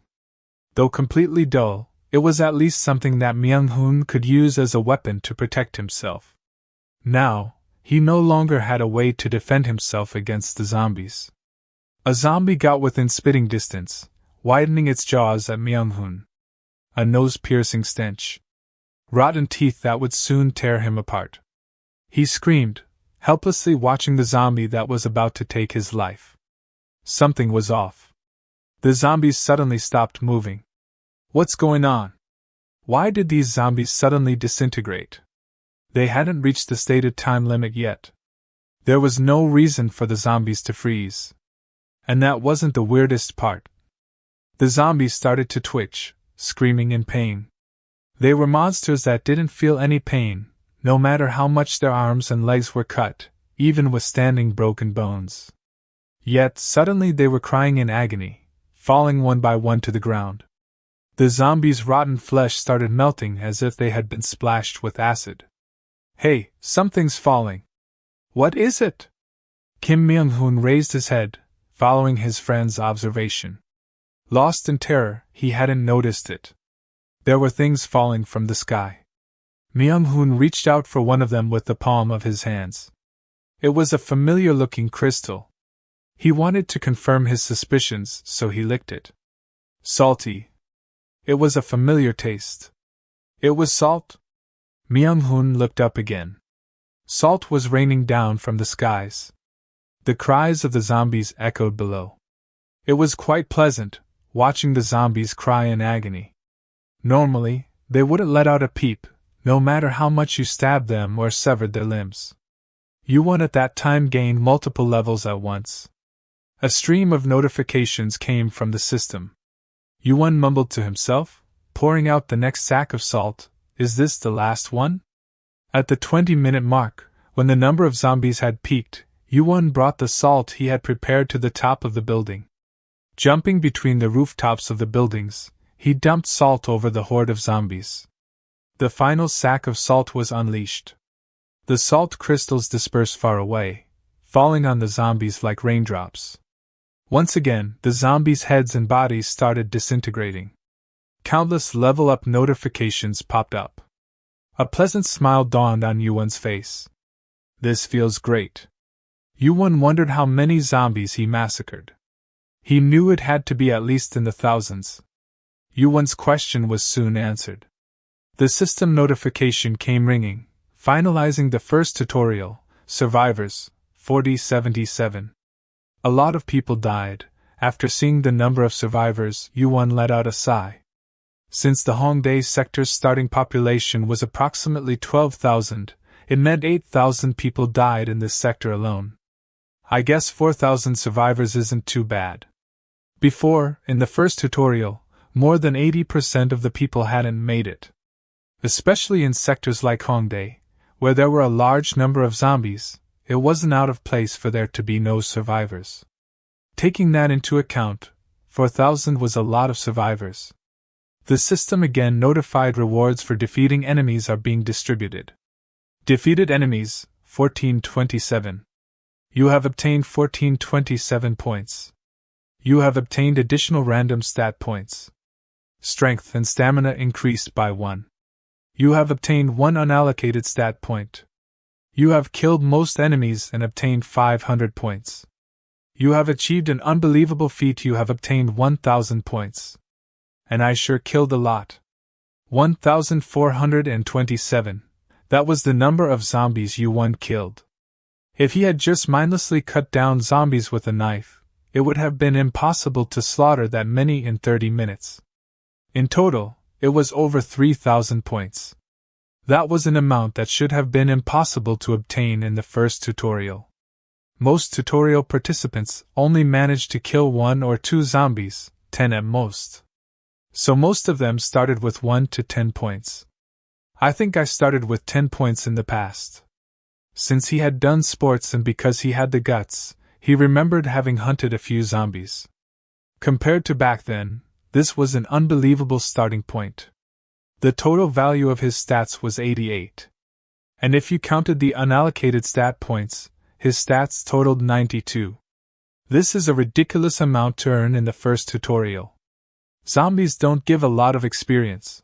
Though completely dull, it was at least something that Myung-hoon could use as a weapon to protect himself. Now, he no longer had a way to defend himself against the zombies. A zombie got within spitting distance, widening its jaws at Myung-hoon. A nose-piercing stench. Rotten teeth that would soon tear him apart. He screamed, helplessly watching the zombie that was about to take his life. Something was off. The zombies suddenly stopped moving. What's going on? Why did these zombies suddenly disintegrate? They hadn't reached the stated time limit yet. There was no reason for the zombies to freeze. And that wasn't the weirdest part. The zombies started to twitch, screaming in pain. They were monsters that didn't feel any pain, no matter how much their arms and legs were cut, even withstanding broken bones. Yet suddenly they were crying in agony, falling one by one to the ground. The zombies' rotten flesh started melting as if they had been splashed with acid. Hey, something's falling. What is it? Kim Myung-hoon raised his head, following his friend's observation. Lost in terror, he hadn't noticed it. There were things falling from the sky. Myung-hoon reached out for one of them with the palm of his hands. It was a familiar-looking crystal. He wanted to confirm his suspicions, so he licked it. Salty. It was a familiar taste. It was salt? Myung-hoon looked up again. Salt was raining down from the skies. The cries of the zombies echoed below. It was quite pleasant, watching the zombies cry in agony. Normally, they wouldn't let out a peep, no matter how much you stabbed them or severed their limbs. YuWon at that time gained multiple levels at once. A stream of notifications came from the system. YuWon mumbled to himself, pouring out the next sack of salt. Is this the last one? At the 20-minute mark, when the number of zombies had peaked, YuWon brought the salt he had prepared to the top of the building. Jumping between the rooftops of the buildings, he dumped salt over the horde of zombies. The final sack of salt was unleashed. The salt crystals dispersed far away, falling on the zombies like raindrops. Once again, the zombies' heads and bodies started disintegrating. Countless level-up notifications popped up. A pleasant smile dawned on YuWon's face. This feels great. YuWon wondered how many zombies he massacred. He knew it had to be at least in the thousands. YuWon's question was soon answered. The system notification came ringing, finalizing the first tutorial, Survivors, 4077. A lot of people died. After seeing the number of survivors, YuWon let out a sigh. Since the Hongdae sector's starting population was approximately 12,000, it meant 8,000 people died in this sector alone. I guess 4,000 survivors isn't too bad. Before, in the first tutorial, more than 80% of the people hadn't made it. Especially in sectors like Hongdae, where there were a large number of zombies, it wasn't out of place for there to be no survivors. Taking that into account, 4,000 was a lot of survivors. The system again notified rewards for defeating enemies are being distributed. Defeated enemies, 1427. You have obtained 1427 points. You have obtained additional random stat points. Strength and stamina increased by 1. You have obtained 1 unallocated stat point. You have killed most enemies and obtained 500 points. You have achieved an unbelievable feat. You have obtained 1,000 points. And I sure killed a lot. 1,427. That was the number of zombies YuWon killed. If he had just mindlessly cut down zombies with a knife, it would have been impossible to slaughter that many in 30 minutes. In total, it was over 3,000 points. That was an amount that should have been impossible to obtain in the first tutorial. Most tutorial participants only managed to kill 1 or 2 zombies, 10 at most. So most of them started with 1 to 10 points. I think I started with 10 points in the past. Since he had done sports and because he had the guts, he remembered having hunted a few zombies. Compared to back then, this was an unbelievable starting point. The total value of his stats was 88. And if you counted the unallocated stat points, his stats totaled 92. This is a ridiculous amount to earn in the first tutorial. Zombies don't give a lot of experience.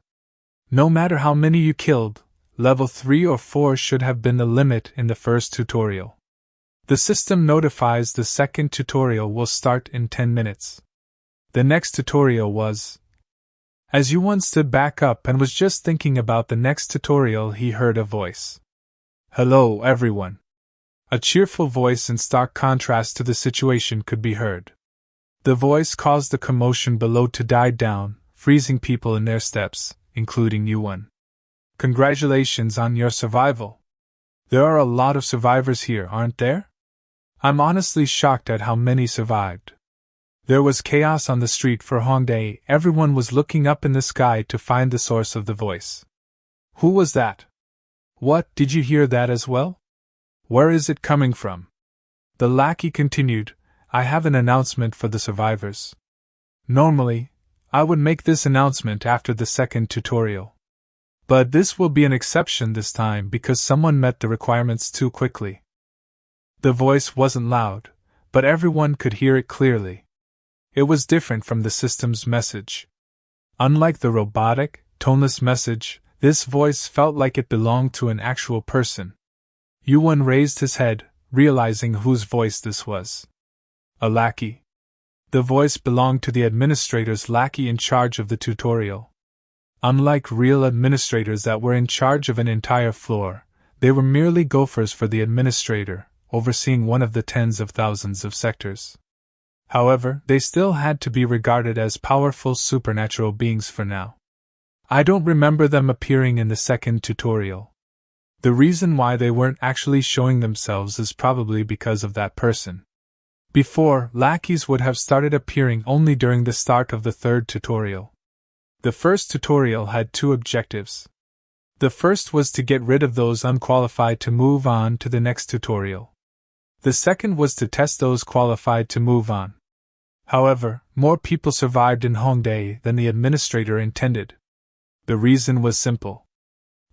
No matter how many you killed, level 3 or 4 should have been the limit in the first tutorial. The system notifies the second tutorial will start in 10 minutes. The next tutorial was... As YuWon stood back up and was just thinking about the next tutorial, he heard a voice. Hello, everyone. A cheerful voice in stark contrast to the situation could be heard. The voice caused the commotion below to die down, freezing people in their steps, including YuWon. Congratulations on your survival. There are a lot of survivors here, aren't there? I'm honestly shocked at how many survived. There was chaos on the street for Hongdae. Everyone was looking up in the sky to find the source of the voice. Who was that? What, did you hear that as well? Where is it coming from? The Lackey continued, I have an announcement for the survivors. Normally, I would make this announcement after the second tutorial. But this will be an exception this time because someone met the requirements too quickly. The voice wasn't loud, but everyone could hear it clearly. It was different from the system's message. Unlike the robotic, toneless message, this voice felt like it belonged to an actual person. Yuan raised his head, realizing whose voice this was. A lackey. The voice belonged to the administrator's lackey in charge of the tutorial. Unlike real administrators that were in charge of an entire floor, they were merely gophers for the administrator, overseeing one of the tens of thousands of sectors. However, they still had to be regarded as powerful supernatural beings for now. I don't remember them appearing in the second tutorial. The reason why they weren't actually showing themselves is probably because of that person. Before, lackeys would have started appearing only during the start of the third tutorial. The first tutorial had two objectives. The first was to get rid of those unqualified to move on to the next tutorial. The second was to test those qualified to move on. However, more people survived in Hongdae than the administrator intended. The reason was simple.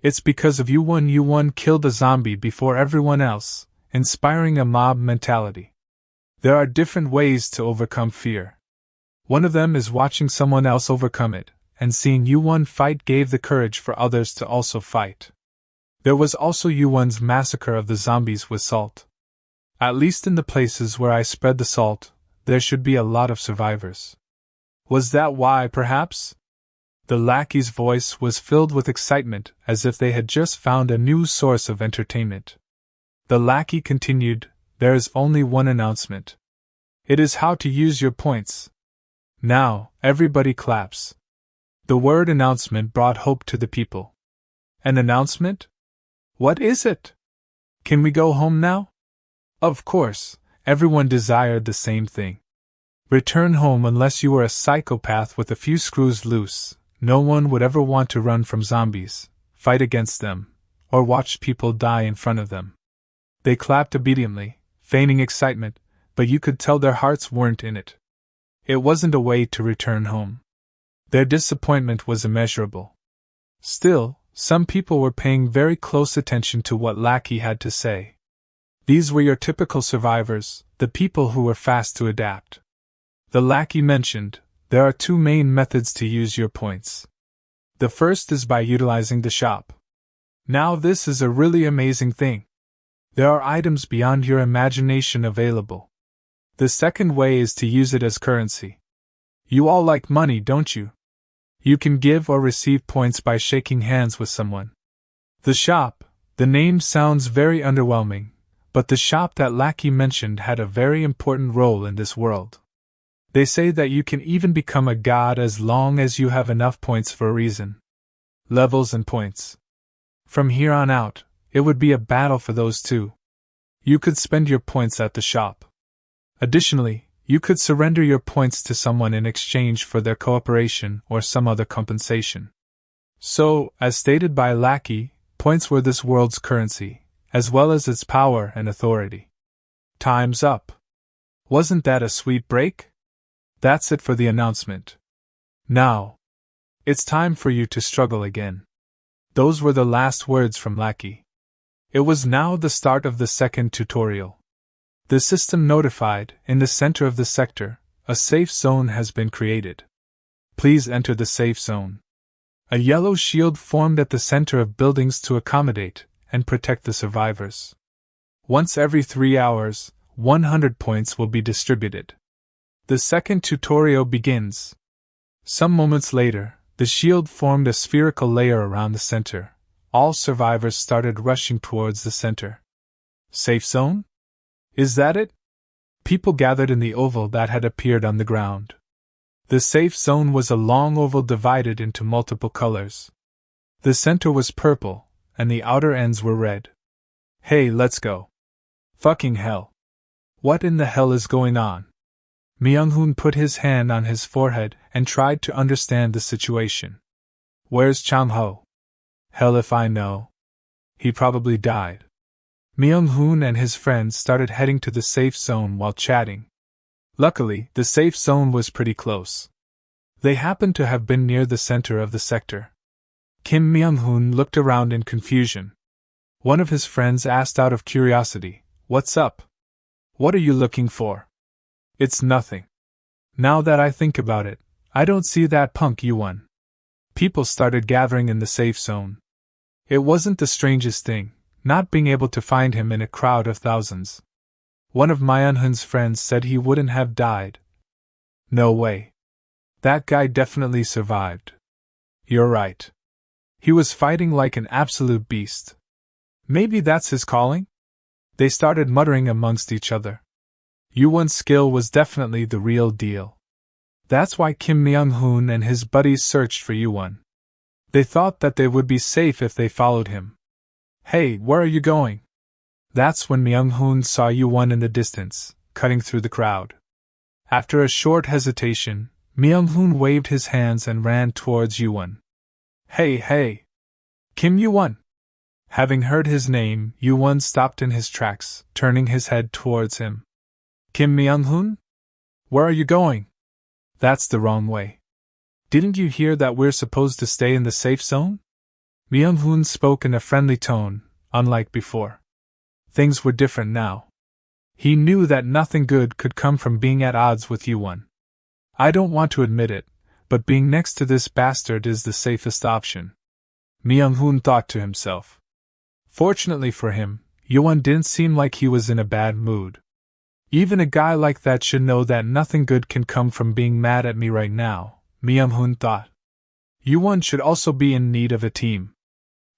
It's because of YuWon. YuWon killed a zombie before everyone else, inspiring a mob mentality. There are different ways to overcome fear. One of them is watching someone else overcome it, and seeing YuWon fight gave the courage for others to also fight. There was also YuWon's massacre of the zombies with salt. At least in the places where I spread the salt, there should be a lot of survivors. Was that why, perhaps? The lackey's voice was filled with excitement, as if they had just found a new source of entertainment. The lackey continued, "There is only one announcement. It is how to use your points." Now, everybody claps. The word announcement brought hope to the people. An announcement? What is it? Can we go home now? Of course, everyone desired the same thing. Return home unless you were a psychopath with a few screws loose. No one would ever want to run from zombies, fight against them, or watch people die in front of them. They clapped obediently, feigning excitement, but you could tell their hearts weren't in it. It wasn't a way to return home. Their disappointment was immeasurable. Still, some people were paying very close attention to what Lackey had to say. These were your typical survivors, the people who were fast to adapt. The Lackey mentioned, there are two main methods to use your points. The first is by utilizing the shop. Now this is a really amazing thing. There are items beyond your imagination available. The second way is to use it as currency. You all like money, don't you? You can give or receive points by shaking hands with someone. The shop, the name sounds very underwhelming, but the shop that Lackey mentioned had a very important role in this world. They say that you can even become a god as long as you have enough points for a reason. Levels and points. From here on out, it would be a battle for those two. You could spend your points at the shop. Additionally, you could surrender your points to someone in exchange for their cooperation or some other compensation. So, as stated by Lackey, points were this world's currency, as well as its power and authority. Time's up. Wasn't that a sweet break? That's it for the announcement. Now, it's time for you to struggle again. Those were the last words from Lackey. It was now the start of the second tutorial. The system notified, in the center of the sector, a safe zone has been created. Please enter the safe zone. A yellow shield formed at the center of buildings to accommodate and protect the survivors. Once every 3 hours, 100 points will be distributed. The second tutorial begins. Some moments later, the shield formed a spherical layer around the center. All survivors started rushing towards the center. Safe zone? Is that it? People gathered in the oval that had appeared on the ground. The safe zone was a long oval divided into multiple colors. The center was purple, and the outer ends were red. Hey, let's go. Fucking hell. What in the hell is going on? Myung-hoon put his hand on his forehead and tried to understand the situation. Where's Chang-ho? Hell if I know. He probably died. Myung-hoon and his friends started heading to the safe zone while chatting. Luckily, the safe zone was pretty close. They happened to have been near the center of the sector. Kim Myung-hoon looked around in confusion. One of his friends asked out of curiosity, "What's up? What are you looking for?" "It's nothing. Now that I think about it, I don't see that punk Yuan." People started gathering in the safe zone. It wasn't the strangest thing, not being able to find him in a crowd of thousands. One of Myung-hoon's friends said he wouldn't have died. "No way. That guy definitely survived." "You're right. He was fighting like an absolute beast. Maybe that's his calling?" They started muttering amongst each other. Yuwon's skill was definitely the real deal. That's why Kim Myung-hoon and his buddies searched for Yuwon. They thought that they would be safe if they followed him. "Hey, where are you going?" That's when Myung-hoon saw Yuwon in the distance, cutting through the crowd. After a short hesitation, Myung-hoon waved his hands and ran towards Yuwon. Hey! Kim Yuwon!" Having heard his name, Yuwon stopped in his tracks, turning his head towards him. "Kim Myung-hoon? Where are you going?" "That's the wrong way. Didn't you hear that we're supposed to stay in the safe zone?" Myung-hoon spoke in a friendly tone, unlike before. Things were different now. He knew that nothing good could come from being at odds with Yuwon. "I don't want to admit it, but being next to this bastard is the safest option," Myung-hoon thought to himself. Fortunately for him, Yuwon didn't seem like he was in a bad mood. Even a guy like that should know that nothing good can come from being mad at me right now, Myung-hoon thought. Yuwon should also be in need of a team.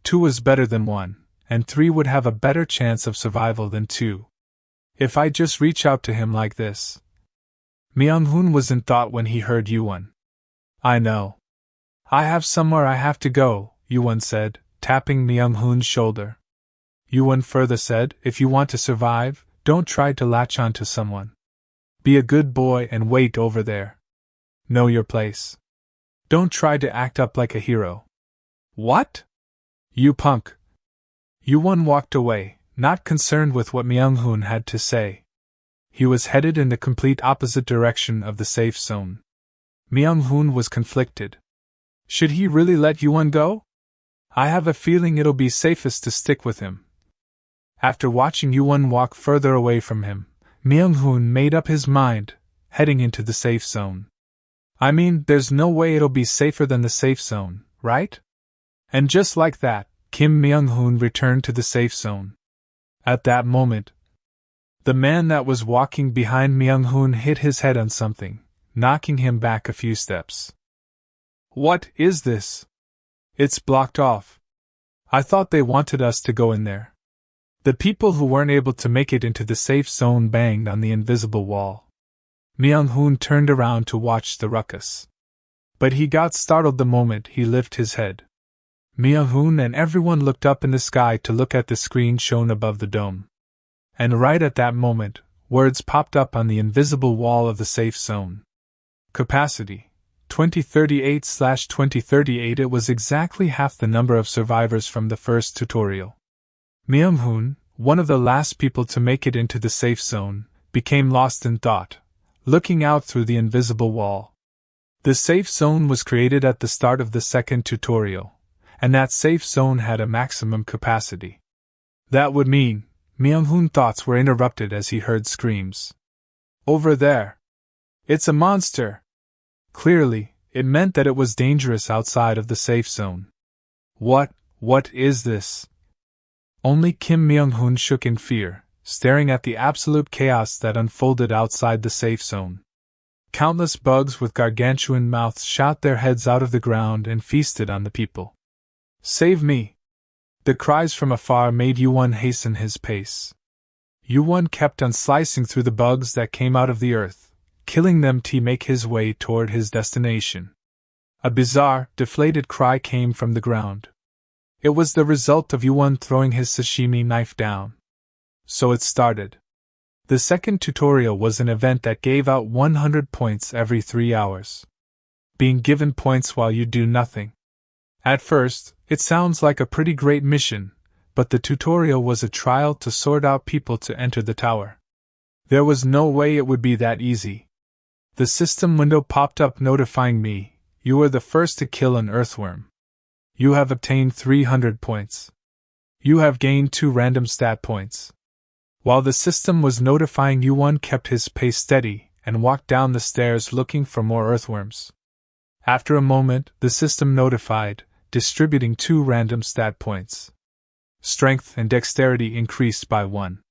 2 was better than 1, and 3 would have a better chance of survival than 2. If I just reach out to him like this. Myung-hoon was in thought when he heard Yuwon. "I know. I have somewhere I have to go," Yuwon said, tapping Myung-hoon's shoulder. Yuwon further said, "If you want to survive, don't try to latch on to someone. Be a good boy and wait over there. Know your place. Don't try to act up like a hero." "What? You punk!" Yuwon walked away, not concerned with what Myung-hoon had to say. He was headed in the complete opposite direction of the safe zone. Myung-hoon was conflicted. Should he really let Yuwon go? I have a feeling it'll be safest to stick with him. After watching Yuwon walk further away from him, Myung-hoon made up his mind, heading into the safe zone. I mean, there's no way it'll be safer than the safe zone, right? And just like that, Kim Myung-hoon returned to the safe zone. At that moment, the man that was walking behind Myung-hoon hit his head on something, knocking him back a few steps. "What is this? It's blocked off. I thought they wanted us to go in there." The people who weren't able to make it into the safe zone banged on the invisible wall. Myung-hoon turned around to watch the ruckus. But he got startled the moment he lifted his head. Myung-hoon and everyone looked up in the sky to look at the screen shown above the dome. And right at that moment, words popped up on the invisible wall of the safe zone. Capacity 2038/2038. It was exactly half the number of survivors from the first tutorial. Myung-hoon, one of the last people to make it into the safe zone, became lost in thought, looking out through the invisible wall. The safe zone was created at the start of the second tutorial, and that safe zone had a maximum capacity. That would mean, Myung-hoon's thoughts were interrupted as he heard screams. "Over there! It's a monster!" Clearly, it meant that it was dangerous outside of the safe zone. What is this?" Only Kim Myung-hoon shook in fear, staring at the absolute chaos that unfolded outside the safe zone. Countless bugs with gargantuan mouths shot their heads out of the ground and feasted on the people. "Save me!" The cries from afar made Yuwon hasten his pace. Yuwon kept on slicing through the bugs that came out of the earth, killing them to make his way toward his destination. A bizarre, deflated cry came from the ground. It was the result of Yuwon throwing his sashimi knife down. So it started. The second tutorial was an event that gave out 100 points every 3 hours. Being given points while you do nothing. At first, it sounds like a pretty great mission, but the tutorial was a trial to sort out people to enter the tower. There was no way it would be that easy. The system window popped up notifying me, "You were the first to kill an earthworm. You have obtained 300 points. You have gained 2 random stat points." While the system was notifying Yuan kept his pace steady and walked down the stairs looking for more earthworms. After a moment, the system notified, distributing 2 random stat points. Strength and dexterity increased by 1.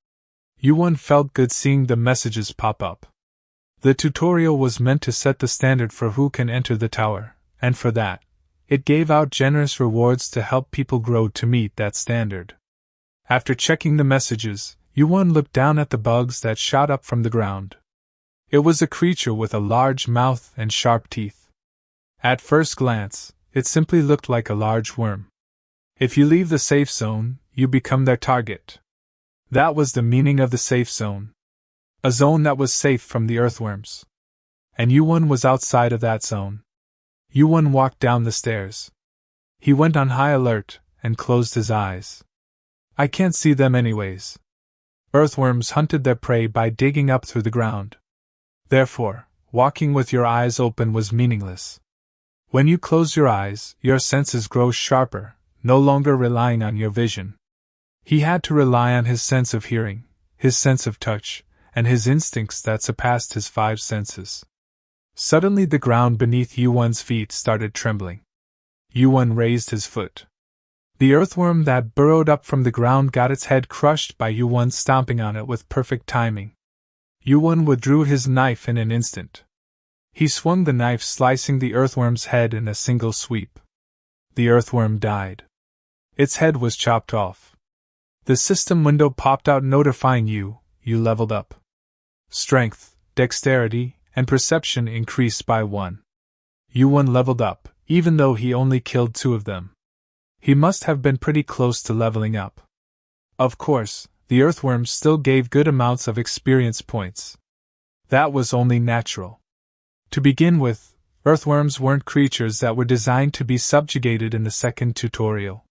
Yuan felt good seeing the messages pop up. The tutorial was meant to set the standard for who can enter the tower, and for that, it gave out generous rewards to help people grow to meet that standard. After checking the messages, Yuan looked down at the bugs that shot up from the ground. It was a creature with a large mouth and sharp teeth. At first glance, it simply looked like a large worm. If you leave the safe zone, you become their target. That was the meaning of the safe zone. A zone that was safe from the earthworms. And Yuan was outside of that zone. Yuan walked down the stairs. He went on high alert and closed his eyes. I can't see them anyways. Earthworms hunted their prey by digging up through the ground. Therefore, walking with your eyes open was meaningless. When you close your eyes, your senses grow sharper, no longer relying on your vision. He had to rely on his sense of hearing, his sense of touch, and his instincts that surpassed his 5 senses. Suddenly the ground beneath Yuan's feet started trembling. Yuan raised his foot. The earthworm that burrowed up from the ground got its head crushed by Yuan stomping on it with perfect timing. Yuan withdrew his knife in an instant. He swung the knife, slicing the earthworm's head in a single sweep. The earthworm died. Its head was chopped off. The system window popped out notifying you leveled up. Strength, dexterity, and perception increased by 1. Yuan leveled up, even though he only killed 2 of them. He must have been pretty close to leveling up. Of course, the earthworms still gave good amounts of experience points. That was only natural. To begin with, earthworms weren't creatures that were designed to be subjugated in the second tutorial.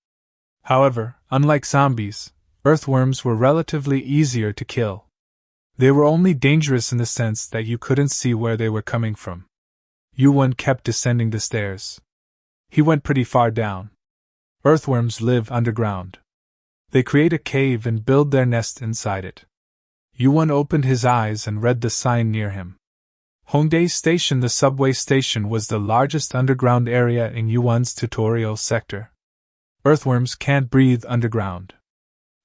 However, unlike zombies, earthworms were relatively easier to kill. They were only dangerous in the sense that you couldn't see where they were coming from. Yuan kept descending the stairs. He went pretty far down. Earthworms live underground. They create a cave and build their nest inside it. Yuan opened his eyes and read the sign near him. Hongdae Station. The subway station was the largest underground area in Yuan's tutorial sector. Earthworms can't breathe underground.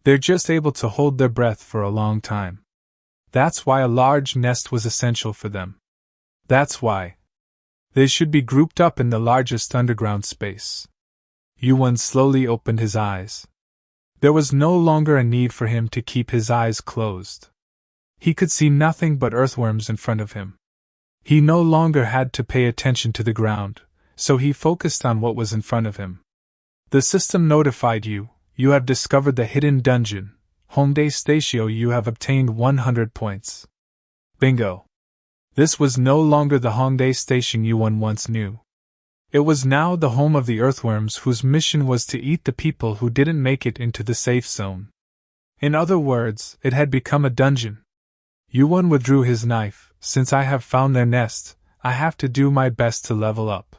They're just able to hold their breath for a long time. That's why a large nest was essential for them. That's why they should be grouped up in the largest underground space. Yuan slowly opened his eyes. There was no longer a need for him to keep his eyes closed. He could see nothing but earthworms in front of him. He no longer had to pay attention to the ground, so he focused on what was in front of him. The system notified you have discovered the hidden dungeon, Hongdae Station. You have obtained 100 points. Bingo! This was no longer the Hongdae Station Yuan once knew. It was now the home of the earthworms whose mission was to eat the people who didn't make it into the safe zone. In other words, it had become a dungeon. Yuan withdrew his knife. Since I have found their nest, I have to do my best to level up.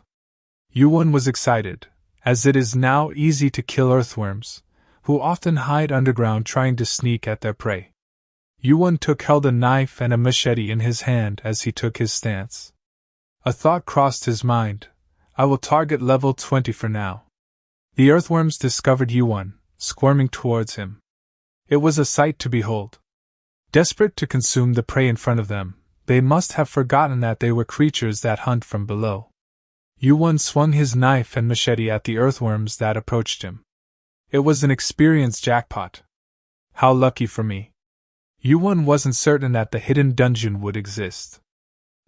Yuan was excited, as it is now easy to kill earthworms, who often hide underground trying to sneak at their prey. Yuan held a knife and a machete in his hand as he took his stance. A thought crossed his mind. I will target level 20 for now. The earthworms discovered Yuan, squirming towards him. It was a sight to behold. Desperate to consume the prey in front of them, they must have forgotten that they were creatures that hunt from below. Yuan swung his knife and machete at the earthworms that approached him. It was an experience jackpot. How lucky for me. Yuan wasn't certain that the hidden dungeon would exist.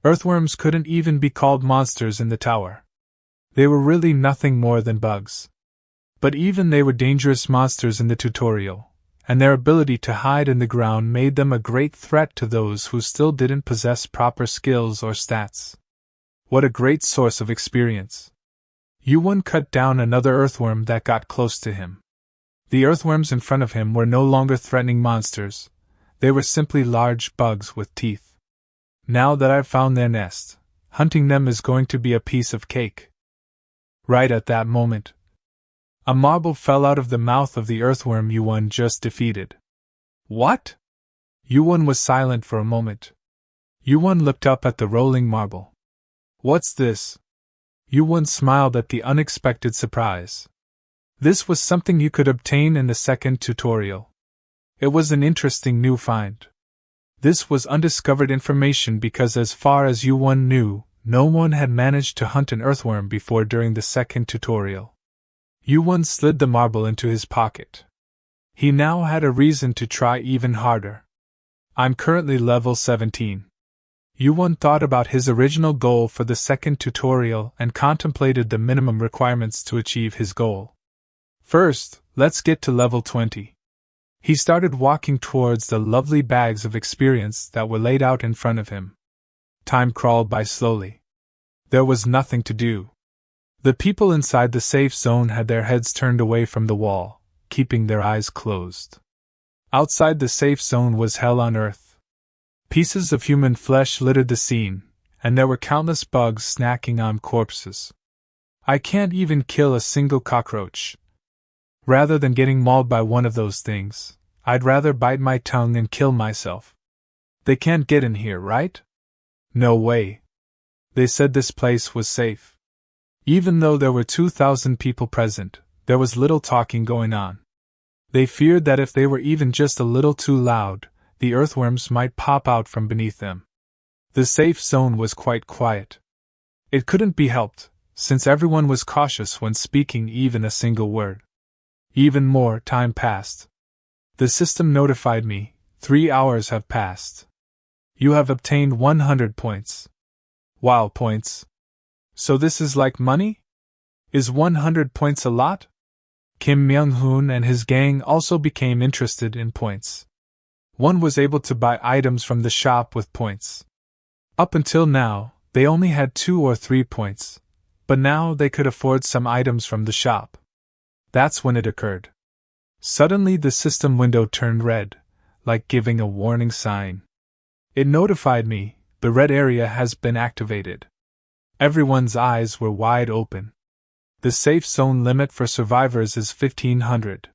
Earthworms couldn't even be called monsters in the tower. They were really nothing more than bugs. But even they were dangerous monsters in the tutorial, and their ability to hide in the ground made them a great threat to those who still didn't possess proper skills or stats. What a great source of experience. Yuan cut down another earthworm that got close to him. The earthworms in front of him were no longer threatening monsters, they were simply large bugs with teeth. Now that I've found their nest, hunting them is going to be a piece of cake. Right at that moment, a marble fell out of the mouth of the earthworm Yuan just defeated. What? Yuan was silent for a moment. Yuan looked up at the rolling marble. What's this? Yuan smiled at the unexpected surprise. This was something you could obtain in the second tutorial. It was an interesting new find. This was undiscovered information because as far as Yuan knew, no one had managed to hunt an earthworm before during the second tutorial. Yuan slid the marble into his pocket. He now had a reason to try even harder. I'm currently level 17. Yuan thought about his original goal for the second tutorial and contemplated the minimum requirements to achieve his goal. First, let's get to level 20. He started walking towards the lovely bags of experience that were laid out in front of him. Time crawled by slowly. There was nothing to do. The people inside the safe zone had their heads turned away from the wall, keeping their eyes closed. Outside the safe zone was hell on earth. Pieces of human flesh littered the scene, and there were countless bugs snacking on corpses. I can't even kill a single cockroach. Rather than getting mauled by one of those things, I'd rather bite my tongue and kill myself. They can't get in here, right? No way. They said this place was safe. Even though there were 2,000 people present, there was little talking going on. They feared that if they were even just a little too loud, the earthworms might pop out from beneath them. The safe zone was quite quiet. It couldn't be helped, since everyone was cautious when speaking even a single word. Even more time passed. The system notified me, 3 hours have passed. You have obtained 100 points. Wow, points. So this is like money? Is 100 points a lot? Kim Myung-hoon and his gang also became interested in points. One was able to buy items from the shop with points. Up until now, they only had 2 or 3 points, but now they could afford some items from the shop. That's when it occurred. Suddenly the system window turned red, like giving a warning sign. It notified me, the red area has been activated. Everyone's eyes were wide open. The safe zone limit for survivors is 1,500.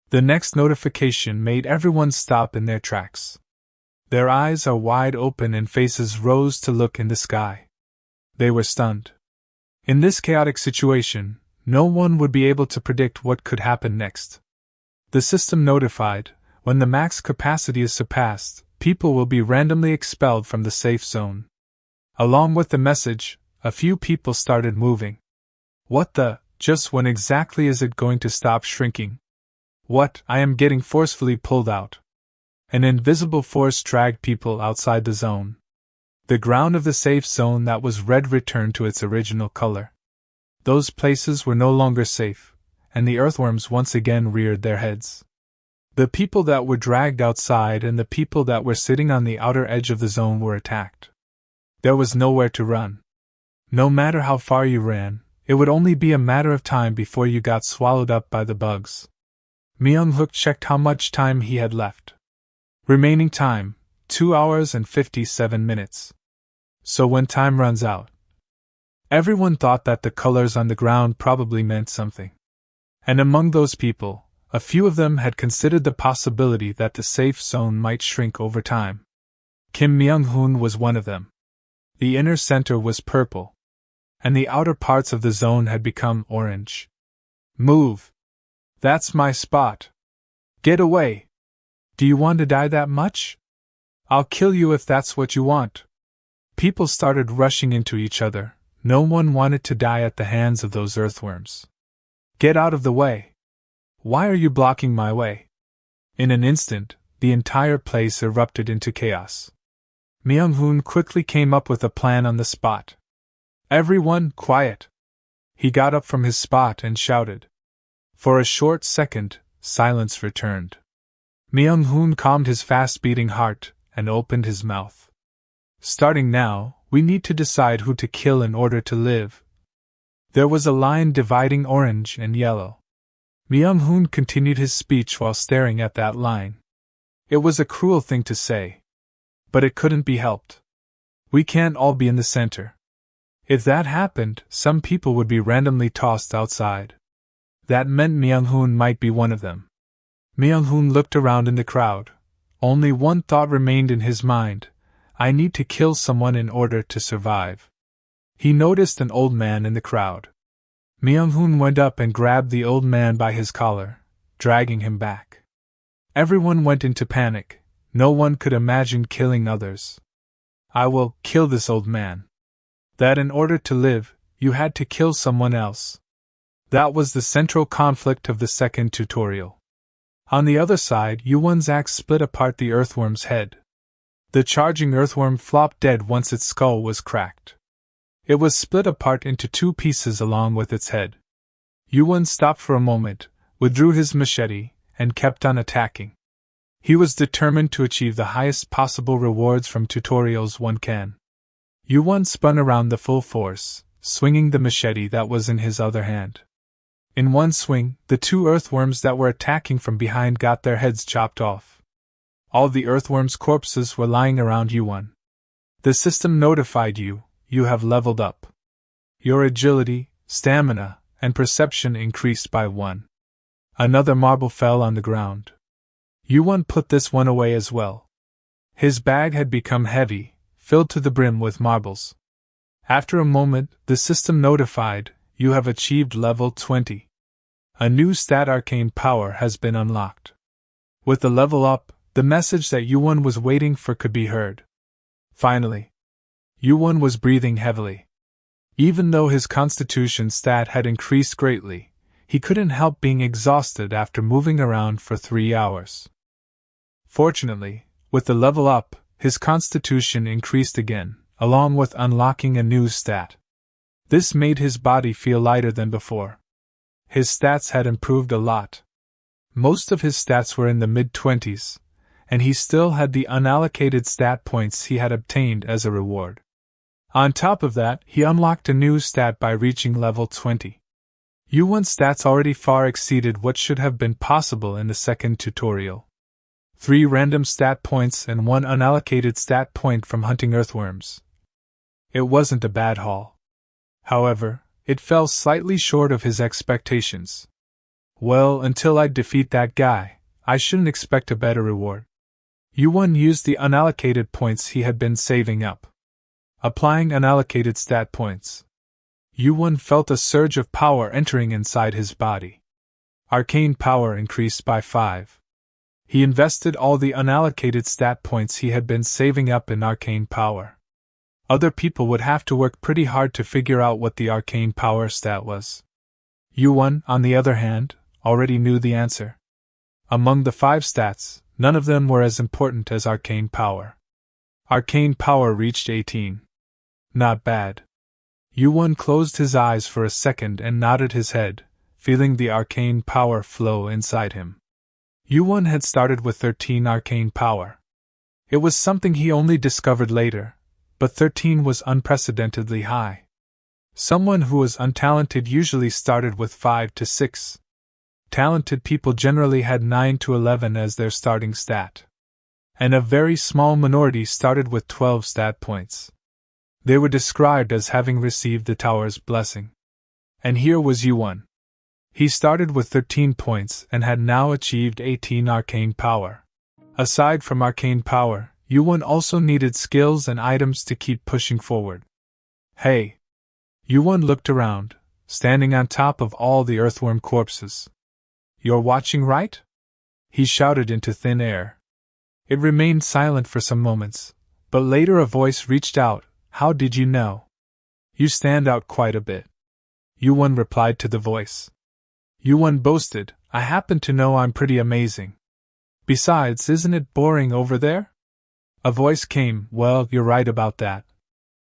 The next notification made everyone stop in their tracks. Their eyes are wide open and faces rose to look in the sky. They were stunned. In this chaotic situation, no one would be able to predict what could happen next. The system notified, when the max capacity is surpassed, people will be randomly expelled from the safe zone. Along with the message, a few people started moving. What the, just when exactly is it going to stop shrinking? What, I am getting forcefully pulled out. An invisible force dragged people outside the zone. The ground of the safe zone that was red returned to its original color. Those places were no longer safe, and the earthworms once again reared their heads. The people that were dragged outside and the people that were sitting on the outer edge of the zone were attacked. There was nowhere to run. No matter how far you ran, it would only be a matter of time before you got swallowed up by the bugs. Myung-hook checked how much time he had left. Remaining time, 2 hours and 57 minutes. So when time runs out, everyone thought that the colors on the ground probably meant something. And among those people, a few of them had considered the possibility that the safe zone might shrink over time. Kim Myung-hoon was one of them. The inner center was purple, and the outer parts of the zone had become orange. Move! That's my spot! Get away! Do you want to die that much? I'll kill you if that's what you want. People started rushing into each other. No one wanted to die at the hands of those earthworms. Get out of the way! Why are you blocking my way? In an instant, the entire place erupted into chaos. Myung-hoon quickly came up with a plan on the spot. Everyone, quiet! He got up from his spot and shouted. For a short second, silence returned. Myung-hoon calmed his fast-beating heart and opened his mouth. Starting now, we need to decide who to kill in order to live. There was a line dividing orange and yellow. Myung-hoon continued his speech while staring at that line. It was a cruel thing to say, but it couldn't be helped. We can't all be in the center. If that happened, some people would be randomly tossed outside. That meant Myung-hoon might be one of them. Myung-hoon looked around in the crowd. Only one thought remained in his mind: I need to kill someone in order to survive. He noticed an old man in the crowd. Myung-hoon went up and grabbed the old man by his collar, dragging him back. Everyone went into panic. No one could imagine killing others. I will kill this old man. That in order to live, you had to kill someone else. That was the central conflict of the second tutorial. On the other side, Yuwon's axe split apart the earthworm's head. The charging earthworm flopped dead once its skull was cracked. It was split apart into two pieces along with its head. Yuwon stopped for a moment, withdrew his machete, and kept on attacking. He was determined to achieve the highest possible rewards from tutorials one can. Yuwon spun around the full force, swinging the machete that was in his other hand. In one swing, the two earthworms that were attacking from behind got their heads chopped off. All the earthworms' corpses were lying around Yuwon. The system notified you: you have leveled up. Your agility, stamina, and perception increased by 1. Another marble fell on the ground. Yuwon put this one away as well. His bag had become heavy, filled to the brim with marbles. After a moment, the system notified: you have achieved level 20. A new stat arcane power has been unlocked. With the level up, the message that Yuwon was waiting for could be heard. Finally, Yuwon was breathing heavily. Even though his constitution stat had increased greatly, he couldn't help being exhausted after moving around for 3 hours. Fortunately, with the level up, his constitution increased again, along with unlocking a new stat. This made his body feel lighter than before. His stats had improved a lot. Most of his stats were in the mid-20s, and he still had the unallocated stat points he had obtained as a reward. On top of that, he unlocked a new stat by reaching level 20. Yuwon's stats already far exceeded what should have been possible in the second tutorial. 3 random stat points and 1 unallocated stat point from hunting earthworms. It wasn't a bad haul. However, it fell slightly short of his expectations. Well, until I defeat that guy, I shouldn't expect a better reward. Yuwon used the unallocated points he had been saving up. Applying unallocated stat points, Yuwon felt a surge of power entering inside his body. Arcane power increased by 5. He invested all the unallocated stat points he had been saving up in arcane power. Other people would have to work pretty hard to figure out what the arcane power stat was. Yuwon, on the other hand, already knew the answer. Among the 5 stats, none of them were as important as arcane power. Arcane power reached 18. Not bad. Yuwon closed his eyes for a second and nodded his head, feeling the arcane power flow inside him. Yuwon had started with 13 arcane power. It was something he only discovered later, but 13 was unprecedentedly high. Someone who was untalented usually started with 5 to 6. Talented people generally had 9 to 11 as their starting stat. And a very small minority started with 12 stat points. They were described as having received the tower's blessing. And here was Yuwon. He started with 13 points and had now achieved 18 arcane power. Aside from arcane power, Yuwon also needed skills and items to keep pushing forward. Hey! Yuwon looked around, standing on top of all the earthworm corpses. You're watching, right? He shouted into thin air. It remained silent for some moments, but later a voice reached out. How did you know? You stand out quite a bit. Yuwon replied to the voice. Yuwon boasted, I happen to know I'm pretty amazing. Besides, isn't it boring over there? A voice came, well, you're right about that.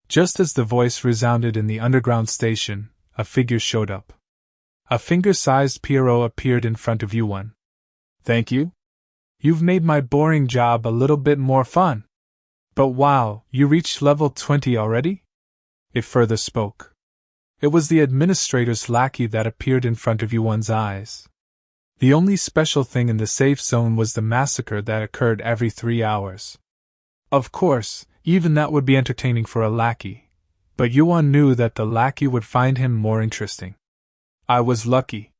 Just as the voice resounded in the underground station, a figure showed up. A finger-sized Pierrot appeared in front of Yuwon. Thank you? You've made my boring job a little bit more fun. But wow, you reached level 20 already? It further spoke. It was the administrator's lackey that appeared in front of Yuwon's eyes. The only special thing in the safe zone was the massacre that occurred every 3 hours. Of course, Even that would be entertaining for a lackey, but Yuan knew that the lackey would find him more interesting. I was lucky.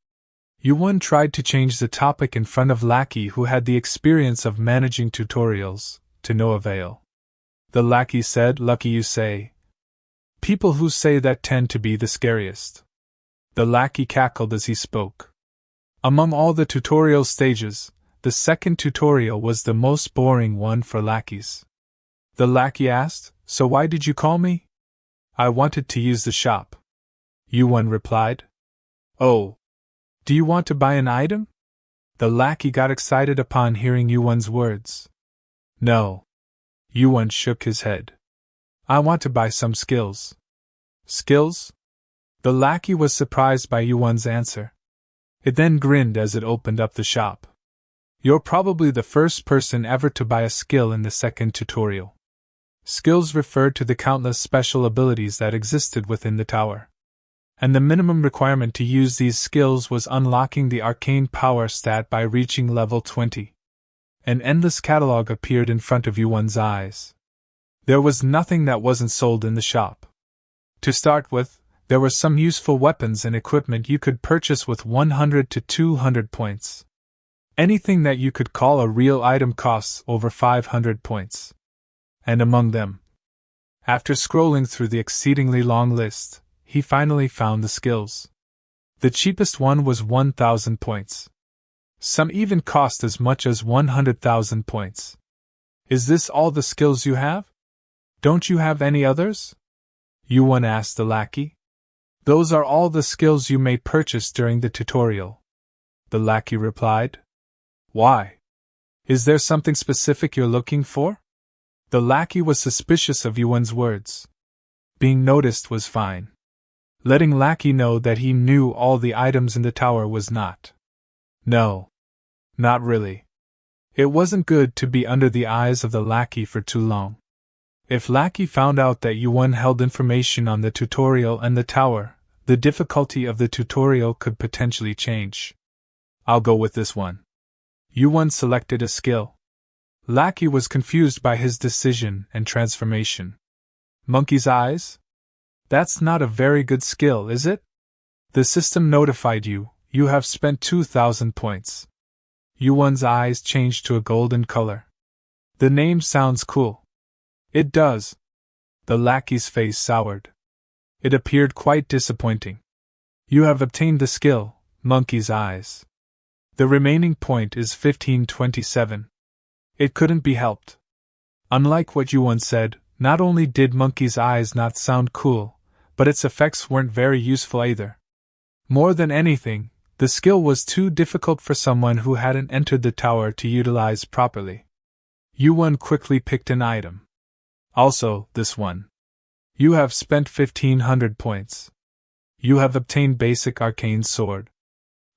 Yuan tried to change the topic in front of Lackey, who had the experience of managing tutorials, to no avail. The lackey said, "Lucky you say. People who say that tend to be the scariest." The lackey cackled as he spoke. Among all the tutorial stages, the second tutorial was the most boring one for lackeys. The lackey asked, "So why did you call me?" "I wanted to use the shop," Yuan replied. "Oh. Do you want to buy an item?" The lackey got excited upon hearing Yuan's words. "No." Yuan shook his head. "I want to buy some skills." "Skills?" The lackey was surprised by Yuan's answer. It then grinned as it opened up the shop. "You're probably the first person ever to buy a skill in the second tutorial." Skills referred to the countless special abilities that existed within the tower. And the minimum requirement to use these skills was unlocking the arcane power stat by reaching level 20. An endless catalog appeared in front of Yuan's eyes. There was nothing that wasn't sold in the shop. To start with, there were some useful weapons and equipment you could purchase with 100 to 200 points. Anything that you could call a real item costs over 500 points. And among them, after scrolling through the exceedingly long list, he finally found the skills. The cheapest one was 1,000 points. Some even cost as much as 100,000 points. "Is this all the skills you have? Don't you have any others?" Yuan asked the lackey. "Those are all the skills you may purchase during the tutorial," the lackey replied. "Why? Is there something specific you're looking for?" The lackey was suspicious of Yuan's words. Being noticed was fine. Letting Lackey know that he knew all the items in the tower was not. No. Not really. It wasn't good to be under the eyes of the lackey for too long. If Lackey found out that Yuan held information on the tutorial and the tower, the difficulty of the tutorial could potentially change. "I'll go with this one." Yuan selected a skill. Lackey was confused by his decision and transformation. "Monkey's eyes? That's not a very good skill, is it? The system notified you, you have spent 2,000 points." Yuan's eyes changed to a golden color. "The name sounds cool." "It does." The lackey's face soured. It appeared quite disappointing. "You have obtained the skill, Monkey's Eyes. The remaining point is 1527. It couldn't be helped." Unlike what Yuan said, not only did Monkey's Eyes not sound cool, but its effects weren't very useful either. More than anything, the skill was too difficult for someone who hadn't entered the tower to utilize properly. Yuan quickly picked an item. "Also, this one. You have spent 1,500 points. You have obtained basic arcane sword."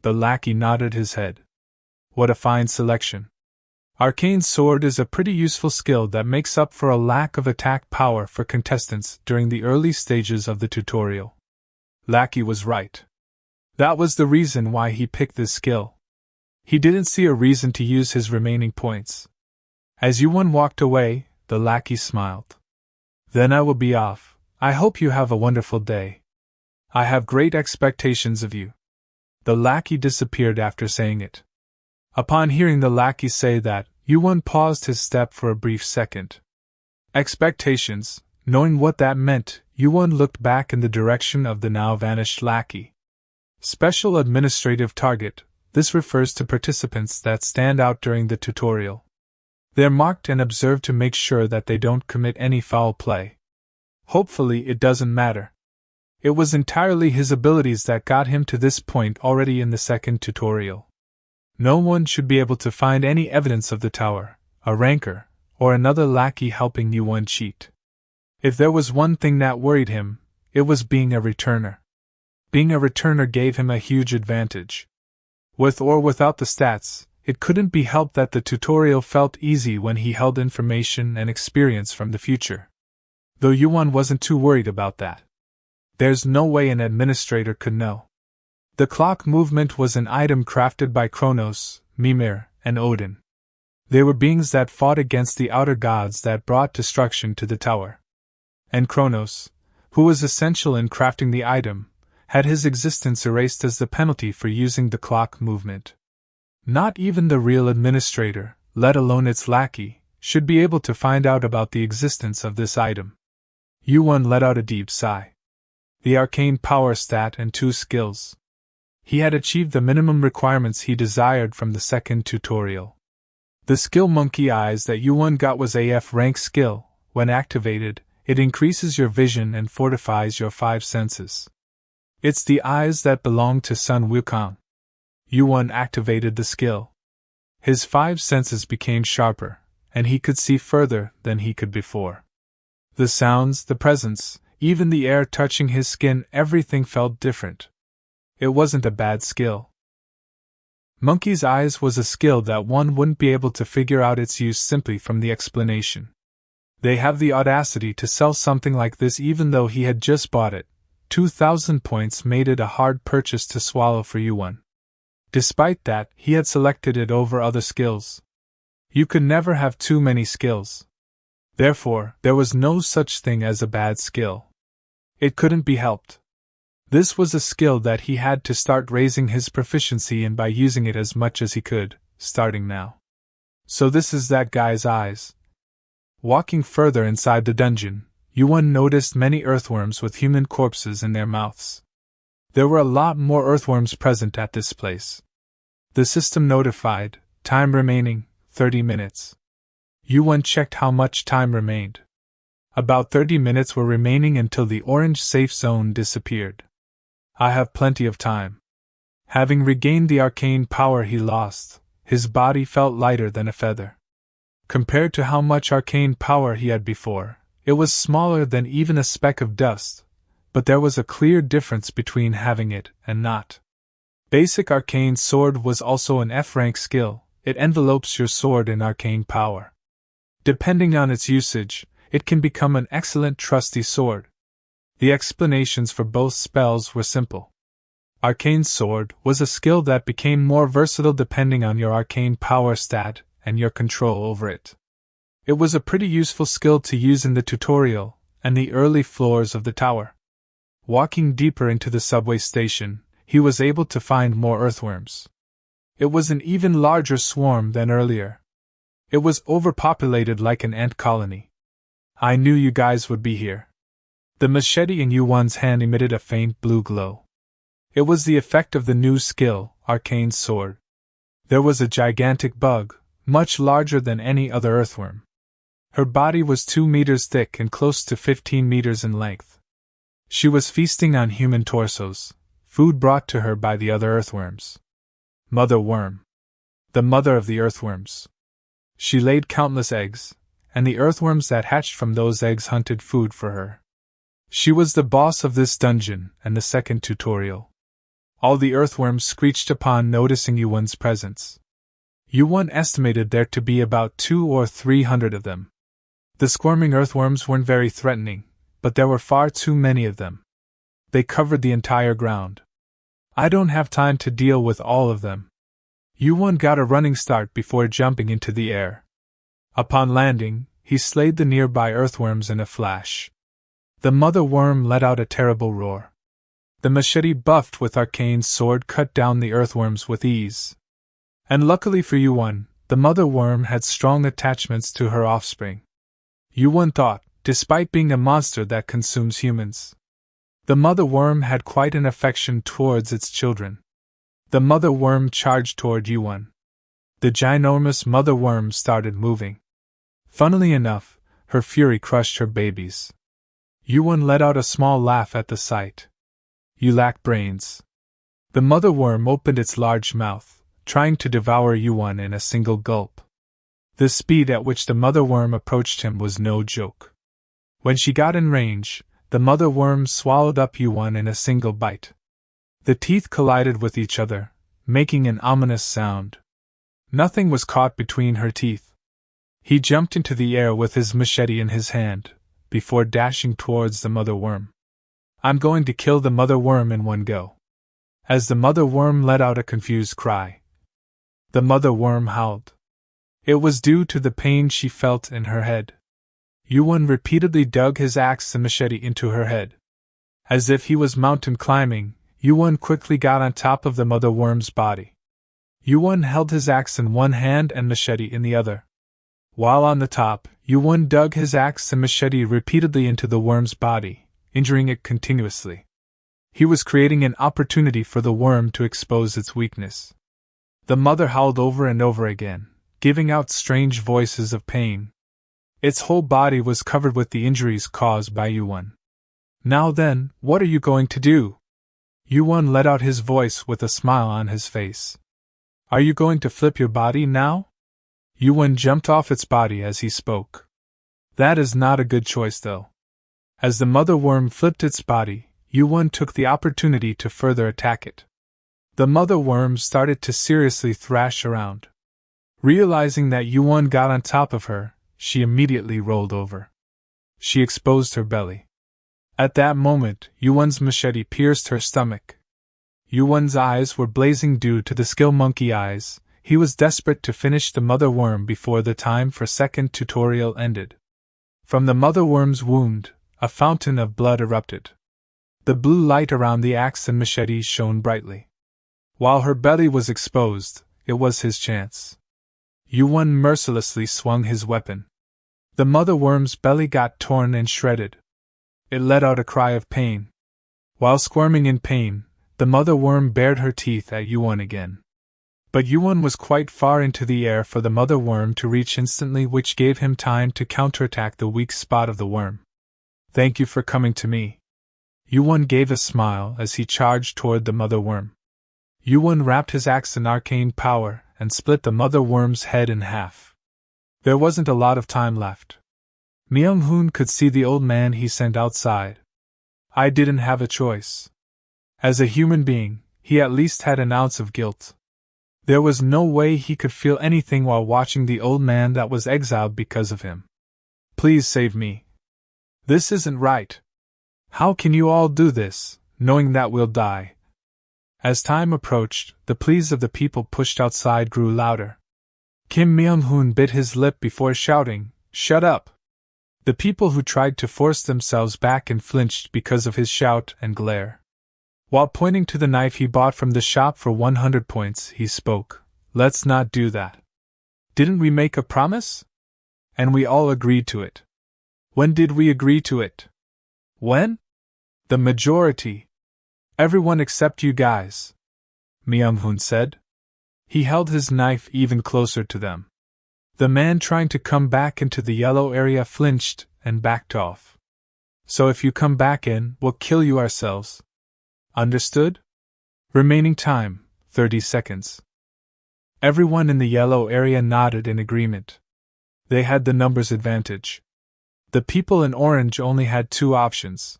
The lackey nodded his head. "What a fine selection. Arcane sword is a pretty useful skill that makes up for a lack of attack power for contestants during the early stages of the tutorial." Lackey was right. That was the reason why he picked this skill. He didn't see a reason to use his remaining points. As Yuan walked away, the lackey smiled. "Then I will be off. I hope you have a wonderful day. I have great expectations of you." The lackey disappeared after saying it. Upon hearing the lackey say that, Yuan paused his step for a brief second. Expectations, knowing what that meant, Yuan looked back in the direction of the now vanished lackey. Special administrative target, this refers to participants that stand out during the tutorial. They're marked and observed to make sure that they don't commit any foul play. Hopefully it doesn't matter. It was entirely his abilities that got him to this point already in the second tutorial. No one should be able to find any evidence of the tower, a ranker, or another lackey helping Yuan cheat. If there was one thing that worried him, it was being a returner. Being a returner gave him a huge advantage. With or without the stats, it couldn't be helped that the tutorial felt easy when he held information and experience from the future. Though Yuan wasn't too worried about that. There's no way an administrator could know. The clock movement was an item crafted by Kronos, Mimir, and Odin. They were beings that fought against the outer gods that brought destruction to the tower. And Kronos, who was essential in crafting the item, had his existence erased as the penalty for using the clock movement. Not even the real administrator, let alone its lackey, should be able to find out about the existence of this item. Yuan let out a deep sigh. The arcane power stat and 2 skills. He had achieved the minimum requirements he desired from the second tutorial. The skill Monkey Eyes that Yuan got was AF rank skill. When activated, it increases your vision and fortifies your 5 senses. It's the eyes that belong to Sun Wukong. Yuan activated the skill. His 5 senses became sharper, and he could see further than he could before. The sounds, the presence, even the air touching his skin, everything felt different. It wasn't a bad skill. Monkey's Eyes was a skill that one wouldn't be able to figure out its use simply from the explanation. They have the audacity to sell something like this even though he had just bought it. 2,000 points made it a hard purchase to swallow for Yuan. Despite that, he had selected it over other skills. You could never have too many skills. Therefore, there was no such thing as a bad skill. It couldn't be helped. This was a skill that he had to start raising his proficiency in by using it as much as he could, starting now. So this is that guy's eyes. Walking further inside the dungeon, Yuan noticed many earthworms with human corpses in their mouths. There were a lot more earthworms present at this place. The system notified, time remaining, 30 minutes. Yuan checked how much time remained. About 30 minutes were remaining until the orange safe zone disappeared. I have plenty of time. Having regained the arcane power he lost, his body felt lighter than a feather. Compared to how much arcane power he had before, it was smaller than even a speck of dust, but there was a clear difference between having it and not. Basic Arcane Sword was also an F-rank skill. It envelopes your sword in arcane power. Depending on its usage, it can become an excellent trusty sword. The explanations for both spells were simple. Arcane Sword was a skill that became more versatile depending on your arcane power stat and your control over it. It was a pretty useful skill to use in the tutorial and the early floors of the tower. Walking deeper into the subway station, he was able to find more earthworms. It was an even larger swarm than earlier. It was overpopulated like an ant colony. I knew you guys would be here. The machete in Yuan's hand emitted a faint blue glow. It was the effect of the new skill, Arcane Sword. There was a gigantic bug, much larger than any other earthworm. Her body was 2 meters thick and close to 15 meters in length. She was feasting on human torsos, food brought to her by the other earthworms. Mother Worm. The mother of the earthworms. She laid countless eggs, and the earthworms that hatched from those eggs hunted food for her. She was the boss of this dungeon and the second tutorial. All the earthworms screeched upon noticing Yuan's presence. Yuan estimated there to be about 200 or 300 of them. The squirming earthworms weren't very threatening, but there were far too many of them. They covered the entire ground. I don't have time to deal with all of them. Yuan got a running start before jumping into the air. Upon landing, he slayed the nearby earthworms in a flash. The mother worm let out a terrible roar. The machete buffed with Arcane Sword cut down the earthworms with ease. And luckily for Yuan, the mother worm had strong attachments to her offspring. Yuan thought, despite being a monster that consumes humans, the mother worm had quite an affection towards its children. The mother worm charged toward Yuan. The ginormous mother worm started moving. Funnily enough, her fury crushed her babies. Yuan let out a small laugh at the sight. You lack brains. The mother worm opened its large mouth, trying to devour Yuan in a single gulp. The speed at which the mother worm approached him was no joke. When she got in range, the mother worm swallowed up Yuan in a single bite. The teeth collided with each other, making an ominous sound. Nothing was caught between her teeth. He jumped into the air with his machete in his hand, before dashing towards the mother worm. I'm going to kill the mother worm in one go. As the mother worm let out a confused cry, the mother worm howled. It was due to the pain she felt in her head. Yuan repeatedly dug his axe and machete into her head. As if he was mountain climbing, Yuan quickly got on top of the mother worm's body. Yuan held his axe in one hand and machete in the other. While on the top, Yuan dug his axe and machete repeatedly into the worm's body, injuring it continuously. He was creating an opportunity for the worm to expose its weakness. The mother howled over and over again, giving out strange voices of pain. Its whole body was covered with the injuries caused by Yuan. Now then, what are you going to do? Yuan let out his voice with a smile on his face. Are you going to flip your body now? Yuan jumped off its body as he spoke. That is not a good choice though. As the mother worm flipped its body, Yuan took the opportunity to further attack it. The mother worm started to seriously thrash around. Realizing that Yuan got on top of her, she immediately rolled over. She exposed her belly. At that moment, Yuan's machete pierced her stomach. Yuan's eyes were blazing due to the skill monkey eyes. He was desperate to finish the mother worm before the time for second tutorial ended. From the mother worm's wound, a fountain of blood erupted. The blue light around the axe and machete shone brightly. While her belly was exposed, it was his chance. Yuan mercilessly swung his weapon. The mother worm's belly got torn and shredded. It let out a cry of pain. While squirming in pain, the mother worm bared her teeth at Yuan again. But Yuan was quite far into the air for the mother worm to reach instantly, which gave him time to counterattack the weak spot of the worm. Thank you for coming to me. Yuan gave a smile as he charged toward the mother worm. Yuan wrapped his axe in arcane power and split the mother worm's head in half. There wasn't a lot of time left. Myung-hoon could see the old man he sent outside. I didn't have a choice. As a human being, he at least had an ounce of guilt. There was no way he could feel anything while watching the old man that was exiled because of him. Please save me. This isn't right. How can you all do this, knowing that we'll die? As time approached, the pleas of the people pushed outside grew louder. Kim Myung-hoon bit his lip before shouting, "Shut up!" The people who tried to force themselves back and flinched because of his shout and glare. While pointing to the knife he bought from the shop for 100 points, he spoke, "Let's not do that. Didn't we make a promise? And we all agreed to it. When did we agree to it? When? The majority. Everyone except you guys," Myung-hoon said. He held his knife even closer to them. The man trying to come back into the yellow area flinched and backed off. "So if you come back in, we'll kill you ourselves. Understood? Remaining time, 30 seconds. Everyone in the yellow area nodded in agreement. They had the numbers advantage. The people in orange only had two options.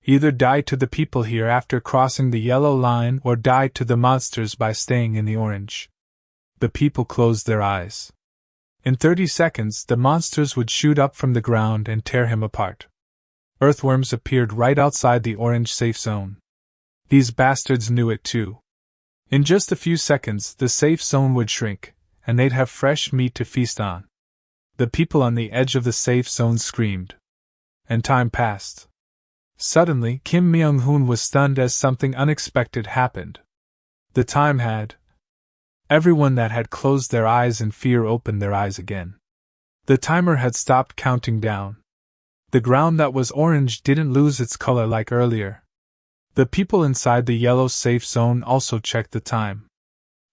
Either die to the people here after crossing the yellow line or die to the monsters by staying in the orange. The people closed their eyes. In 30 seconds, the monsters would shoot up from the ground and tear him apart. Earthworms appeared right outside the orange safe zone. These bastards knew it too. In just a few seconds, the safe zone would shrink, and they'd have fresh meat to feast on. The people on the edge of the safe zone screamed. And time passed. Suddenly, Kim Myung-hoon was stunned as something unexpected happened. The time had. Everyone that had closed their eyes in fear opened their eyes again. The timer had stopped counting down. The ground that was orange didn't lose its color like earlier. The people inside the yellow safe zone also checked the time.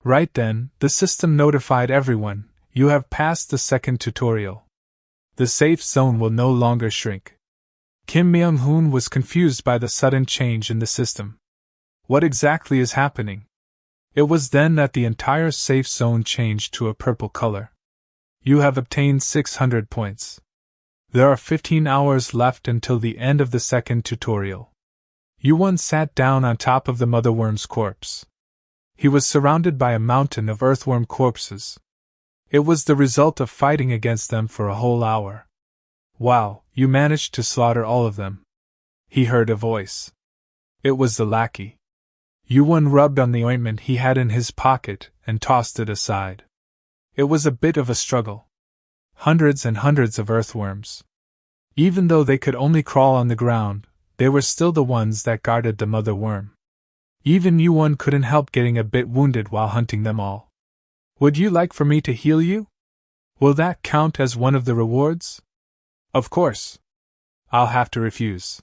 Right then, the system notified everyone, "You have passed the second tutorial. The safe zone will no longer shrink." Kim Myung-hoon was confused by the sudden change in the system. What exactly is happening? It was then that the entire safe zone changed to a purple color. You have obtained 600 points. There are 15 hours left until the end of the second tutorial. Yuan sat down on top of the mother worm's corpse. He was surrounded by a mountain of earthworm corpses. It was the result of fighting against them for a whole hour. "Wow, you managed to slaughter all of them," he heard a voice. It was the Lackey. Yuan rubbed on the ointment he had in his pocket and tossed it aside. It was a bit of a struggle. Hundreds and hundreds of earthworms. Even though they could only crawl on the ground, they were still the ones that guarded the mother worm. Even Yuan couldn't help getting a bit wounded while hunting them all. Would you like for me to heal you? Will that count as one of the rewards? Of course. I'll have to refuse.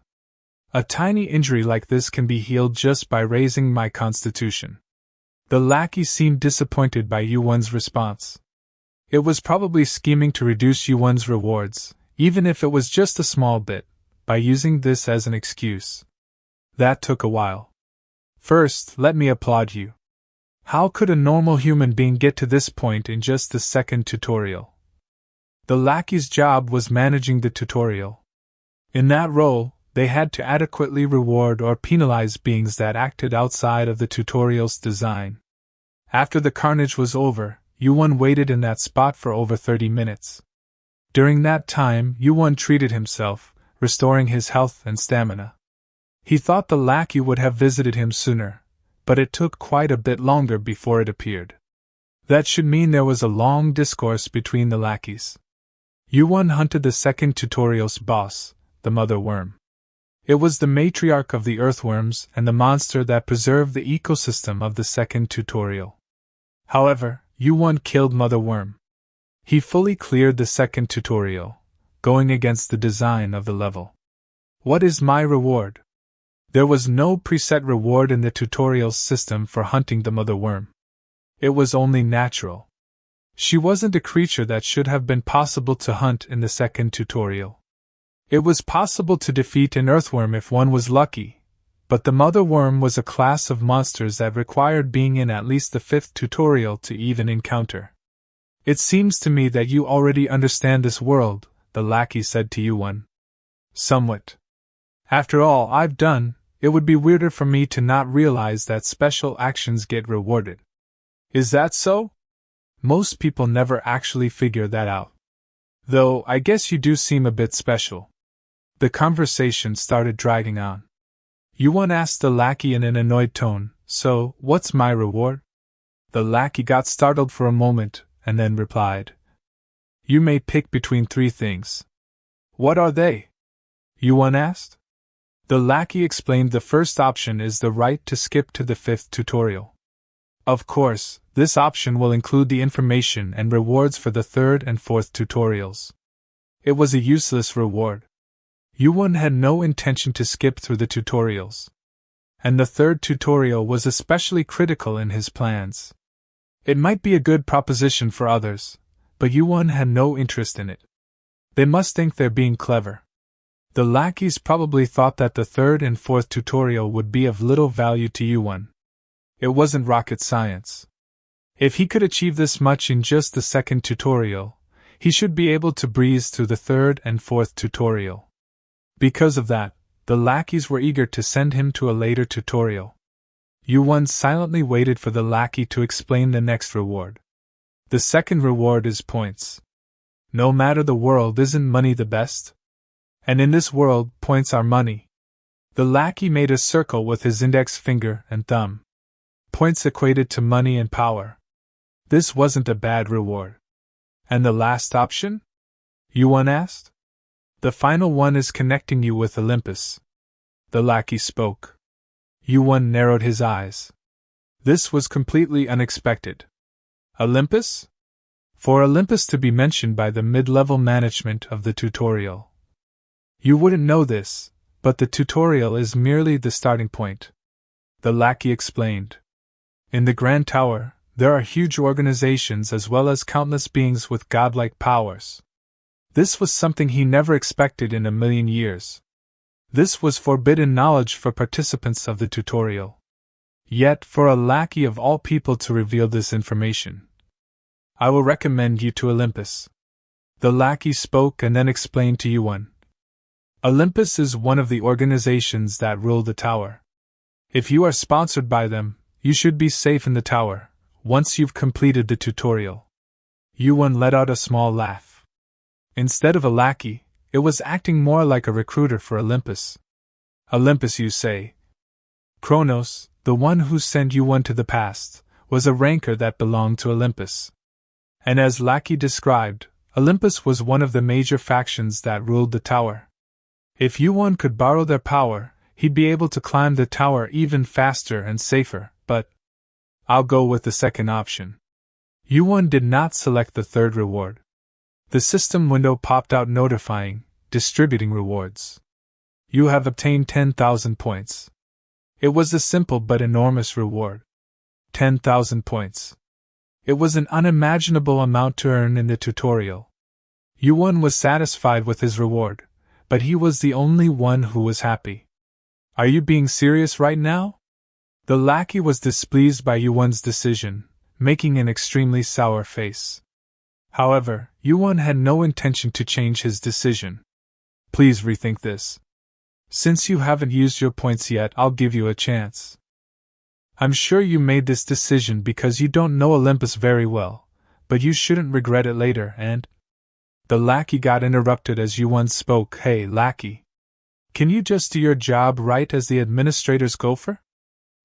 A tiny injury like this can be healed just by raising my constitution. The lackey seemed disappointed by Yuan's response. It was probably scheming to reduce Yuan's rewards, even if it was just a small bit, by using this as an excuse. That took a while. First, let me applaud you. How could a normal human being get to this point in just the second tutorial? The lackey's job was managing the tutorial. In that role, they had to adequately reward or penalize beings that acted outside of the tutorial's design. After the carnage was over, Yuan waited in that spot for over 30 minutes. During that time, Yuan treated himself, restoring his health and stamina. He thought the lackey would have visited him sooner, but it took quite a bit longer before it appeared. That should mean there was a long discourse between the lackeys. Yuan hunted the second tutorial's boss, the mother worm. It was the matriarch of the earthworms and the monster that preserved the ecosystem of the second tutorial. However, Yuan killed Mother Worm. He fully cleared the second tutorial, going against the design of the level. What is my reward? There was no preset reward in the tutorial's system for hunting the Mother Worm. It was only natural. She wasn't a creature that should have been possible to hunt in the second tutorial. It was possible to defeat an earthworm if one was lucky, but the Mother Worm was a class of monsters that required being in at least the 5th tutorial to even encounter. It seems to me that you already understand this world, the lackey said to Yuan. Somewhat. After all I've done, it would be weirder for me to not realize that special actions get rewarded. Is that so? Most people never actually figure that out. Though, I guess you do seem a bit special. The conversation started dragging on. Yuan asked the lackey in an annoyed tone, "So, what's my reward?" The lackey got startled for a moment, and then replied, "You may pick between 3 things." "What are they?" Yuan asked. The lackey explained the first option is the right to skip to the 5th tutorial. Of course, this option will include the information and rewards for the 3rd and 4th tutorials. It was a useless reward. Yuan had no intention to skip through the tutorials. And the 3rd tutorial was especially critical in his plans. It might be a good proposition for others, but Yuan had no interest in it. They must think they're being clever. The lackeys probably thought that the 3rd and 4th tutorial would be of little value to Yuan. It wasn't rocket science. If he could achieve this much in just the 2nd tutorial, he should be able to breeze through the 3rd and 4th tutorial. Because of that, the lackeys were eager to send him to a later tutorial. Yuan silently waited for the lackey to explain the next reward. The second reward is points. No matter the world, isn't money the best? And in this world, points are money. The lackey made a circle with his index finger and thumb. Points equated to money and power. This wasn't a bad reward. And the last option? Yuan asked. The final one is connecting you with Olympus. The lackey spoke. Yuan narrowed his eyes. This was completely unexpected. Olympus? For Olympus to be mentioned by the mid-level management of the tutorial. You wouldn't know this, but the tutorial is merely the starting point. The lackey explained. In the Grand Tower, there are huge organizations as well as countless beings with godlike powers. This was something he never expected in a million years. This was forbidden knowledge for participants of the tutorial. Yet, for a lackey of all people to reveal this information. I will recommend you to Olympus. The lackey spoke and then explained to Yuan. Olympus is one of the organizations that rule the tower. If you are sponsored by them, you should be safe in the tower, once you've completed the tutorial. Yuan let out a small laugh. Instead of a lackey, it was acting more like a recruiter for Olympus. Olympus, you say? Kronos, the one who sent Yuan to the past, was a ranker that belonged to Olympus. And as Lackey described, Olympus was one of the major factions that ruled the tower. If Yuan could borrow their power, he'd be able to climb the tower even faster and safer, but I'll go with the second option. Yuan did not select the third reward. The system window popped out notifying, distributing rewards. You have obtained 10,000 points. It was a simple but enormous reward. 10,000 points. It was an unimaginable amount to earn in the tutorial. Yuan was satisfied with his reward, but he was the only one who was happy. Are you being serious right now? The lackey was displeased by Yuan's decision, making an extremely sour face. However, Yuan had no intention to change his decision. Please rethink this. Since you haven't used your points yet, I'll give you a chance. I'm sure you made this decision because you don't know Olympus very well, but you shouldn't regret it later. And the lackey got interrupted as Yuan spoke. Hey, lackey. Can you just do your job right as the administrator's gopher?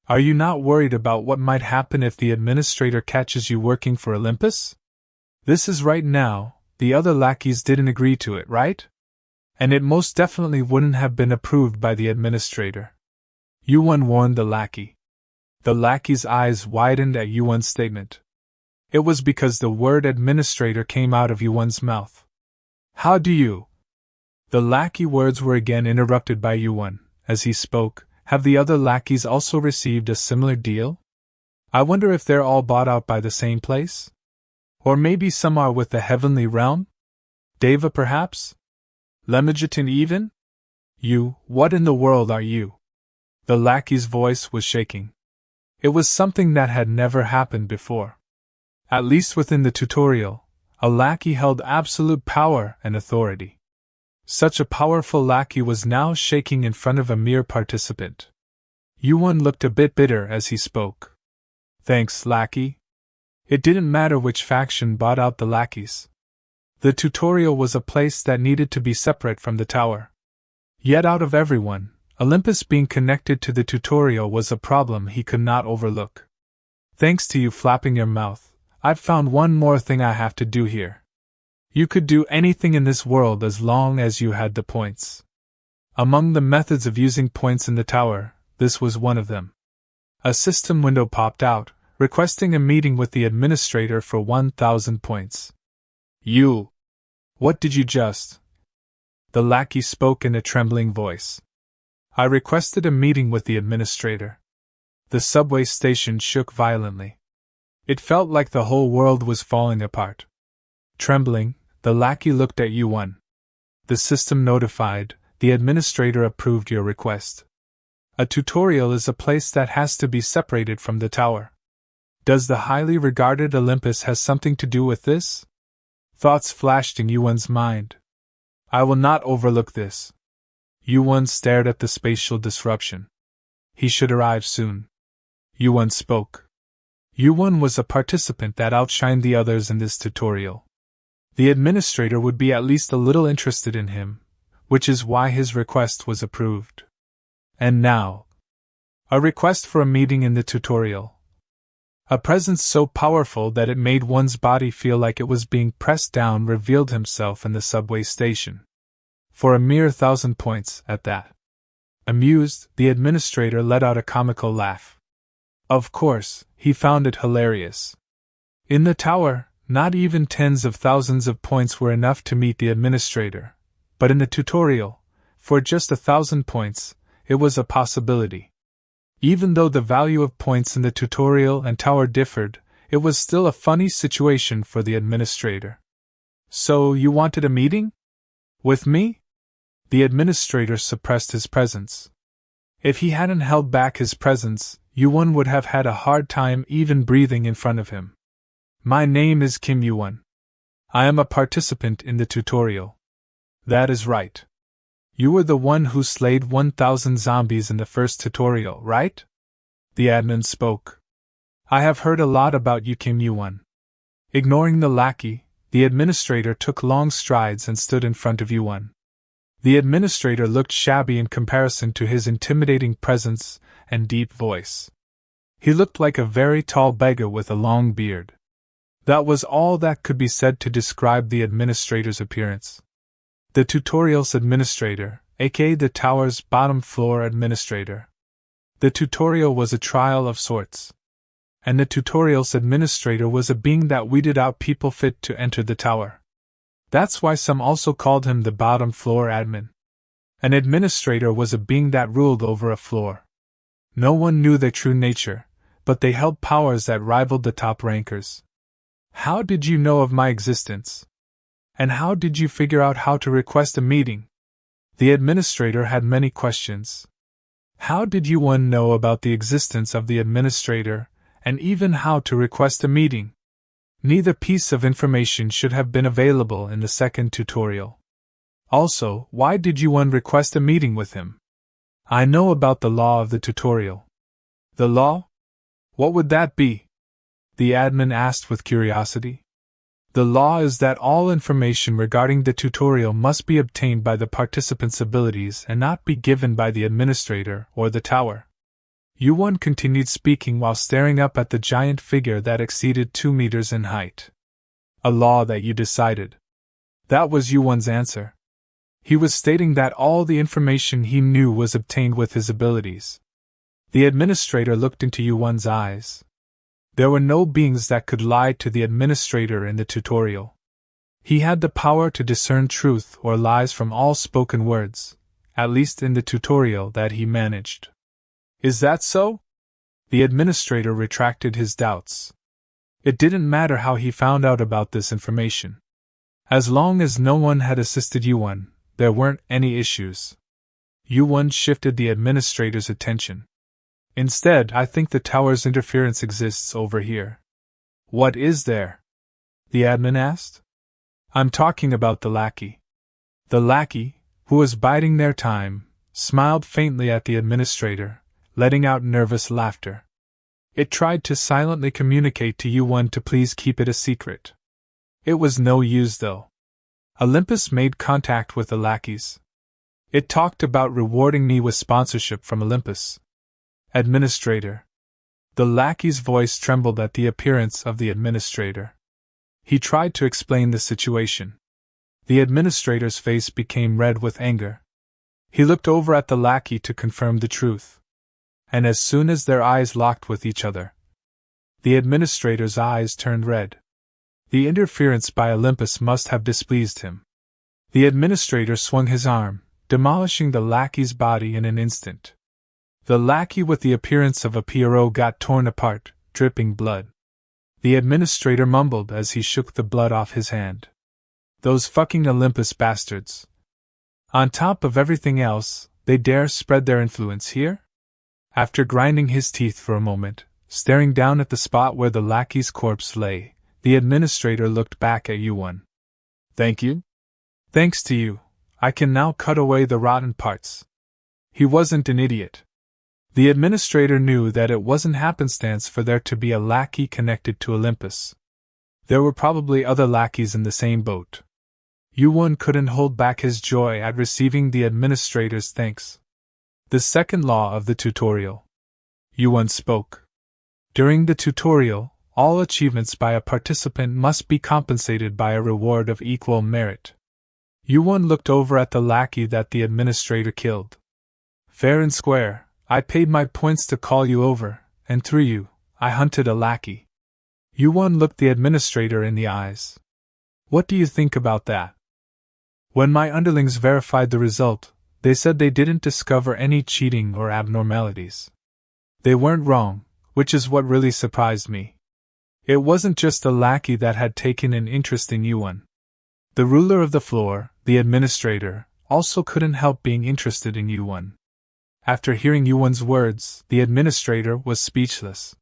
Are you not worried about what might happen if the administrator catches you working for Olympus? This is right now, the other lackeys didn't agree to it, right? And it most definitely wouldn't have been approved by the administrator. Yuan warned the lackey. The lackey's eyes widened at Yuan's statement. It was because the word administrator came out of Yuan's mouth. How do you? The lackey words were again interrupted by Yuan. As he spoke, have the other lackeys also received a similar deal? I wonder if they're all bought out by the same place? Or maybe some are with the heavenly realm? Deva perhaps? Lemegeton even? You, what in the world are you? The lackey's voice was shaking. It was something that had never happened before. At least within the tutorial, a lackey held absolute power and authority. Such a powerful lackey was now shaking in front of a mere participant. Yuan looked a bit bitter as he spoke. Thanks, lackey. It didn't matter which faction bought out the lackeys. The tutorial was a place that needed to be separate from the tower. Yet out of everyone, Olympus being connected to the tutorial was a problem he could not overlook. Thanks to you flapping your mouth, I've found one more thing I have to do here. You could do anything in this world as long as you had the points. Among the methods of using points in the tower, this was one of them. A system window popped out, requesting a meeting with the administrator for 1,000 points. You! What did you just? The lackey spoke in a trembling voice. I requested a meeting with the administrator. The subway station shook violently. It felt like the whole world was falling apart. Trembling, the lackey looked at Yuan. The system notified, the administrator approved your request. A tutorial is a place that has to be separated from the tower. Does the highly regarded Olympus has something to do with this? Thoughts flashed in Yuan's mind. I will not overlook this. Yuan stared at the spatial disruption. He should arrive soon. Yuan spoke. Yuan was a participant that outshined the others in this tutorial. The administrator would be at least a little interested in him, which is why his request was approved. And now, a request for a meeting in the tutorial. A presence so powerful that it made one's body feel like it was being pressed down revealed himself in the subway station. For a mere 1,000 points, at that. Amused, the administrator let out a comical laugh. Of course, he found it hilarious. In the tower, not even tens of thousands of points were enough to meet the administrator, but in the tutorial, for just 1,000 points, it was a possibility. Even though the value of points in the tutorial and tower differed, it was still a funny situation for the administrator. So you wanted a meeting? With me? The administrator suppressed his presence. If he hadn't held back his presence, Yuan would have had a hard time even breathing in front of him. My name is Kim Yuan. I am a participant in the tutorial. That is right. You were the one who slayed 1,000 zombies in the first tutorial, right? The admin spoke. I have heard a lot about you, Kim Yuan. Ignoring the lackey, the administrator took long strides and stood in front of Yuan. The administrator looked shabby in comparison to his intimidating presence and deep voice. He looked like a very tall beggar with a long beard. That was all that could be said to describe the administrator's appearance. The tutorial's administrator, aka the tower's bottom floor administrator. The tutorial was a trial of sorts. And the tutorial's administrator was a being that weeded out people fit to enter the tower. That's why some also called him the bottom floor admin. An administrator was a being that ruled over a floor. No one knew their true nature, but they held powers that rivaled the top rankers. How did you know of my existence? And how did you figure out how to request a meeting? The administrator had many questions. How did YuWon know about the existence of the administrator, and even how to request a meeting? Neither piece of information should have been available in the second tutorial. Also, why did YuWon request a meeting with him? I know about the law of the tutorial. The law? What would that be? The admin asked with curiosity. The law is that all information regarding the tutorial must be obtained by the participants' abilities and not be given by the administrator or the tower. YuWon continued speaking while staring up at the giant figure that exceeded 2 meters in height. A law that you decided. That was YuWon's answer. He was stating that all the information he knew was obtained with his abilities. The administrator looked into YuWon's eyes. There were no beings that could lie to the administrator in the tutorial. He had the power to discern truth or lies from all spoken words, at least in the tutorial that he managed. Is that so? The administrator retracted his doubts. It didn't matter how he found out about this information. As long as no one had assisted YuWon, there weren't any issues. YuWon shifted the administrator's attention. Instead, I think the tower's interference exists over here. What is there? The admin asked. I'm talking about the Lackey. The Lackey, who was biding their time, smiled faintly at the administrator, letting out nervous laughter. It tried to silently communicate to YuWon to please keep it a secret. It was no use though. Olympus made contact with the lackeys. It talked about rewarding me with sponsorship from Olympus. Administrator. The lackey's voice trembled at the appearance of the administrator. He tried to explain the situation. The administrator's face became red with anger. He looked over at the lackey to confirm the truth. And as soon as their eyes locked with each other, the administrator's eyes turned red. The interference by Olympus must have displeased him. The administrator swung his arm, demolishing the lackey's body in an instant. The lackey with the appearance of a pierrot got torn apart, dripping blood. The administrator mumbled as he shook the blood off his hand. Those fucking Olympus bastards. On top of everything else, they dare spread their influence here? After grinding his teeth for a moment, staring down at the spot where the lackey's corpse lay, the administrator looked back at YuWon. Thank you? Thanks to you, I can now cut away the rotten parts. He wasn't an idiot. The administrator knew that it wasn't happenstance for there to be a lackey connected to Olympus. There were probably other lackeys in the same boat. YuWon couldn't hold back his joy at receiving the administrator's thanks. The second law of the tutorial. YuWon spoke. During the tutorial, all achievements by a participant must be compensated by a reward of equal merit. YuWon looked over at the lackey that the administrator killed. Fair and square, I paid my points to call you over, and through you, I hunted a lackey. YuWon looked the administrator in the eyes. What do you think about that? When my underlings verified the result, they said they didn't discover any cheating or abnormalities. They weren't wrong, which is what really surprised me. It wasn't just the lackey that had taken an interest in YuWon. The ruler of the floor, the administrator, also couldn't help being interested in YuWon. After hearing YuWon's words, the administrator was speechless.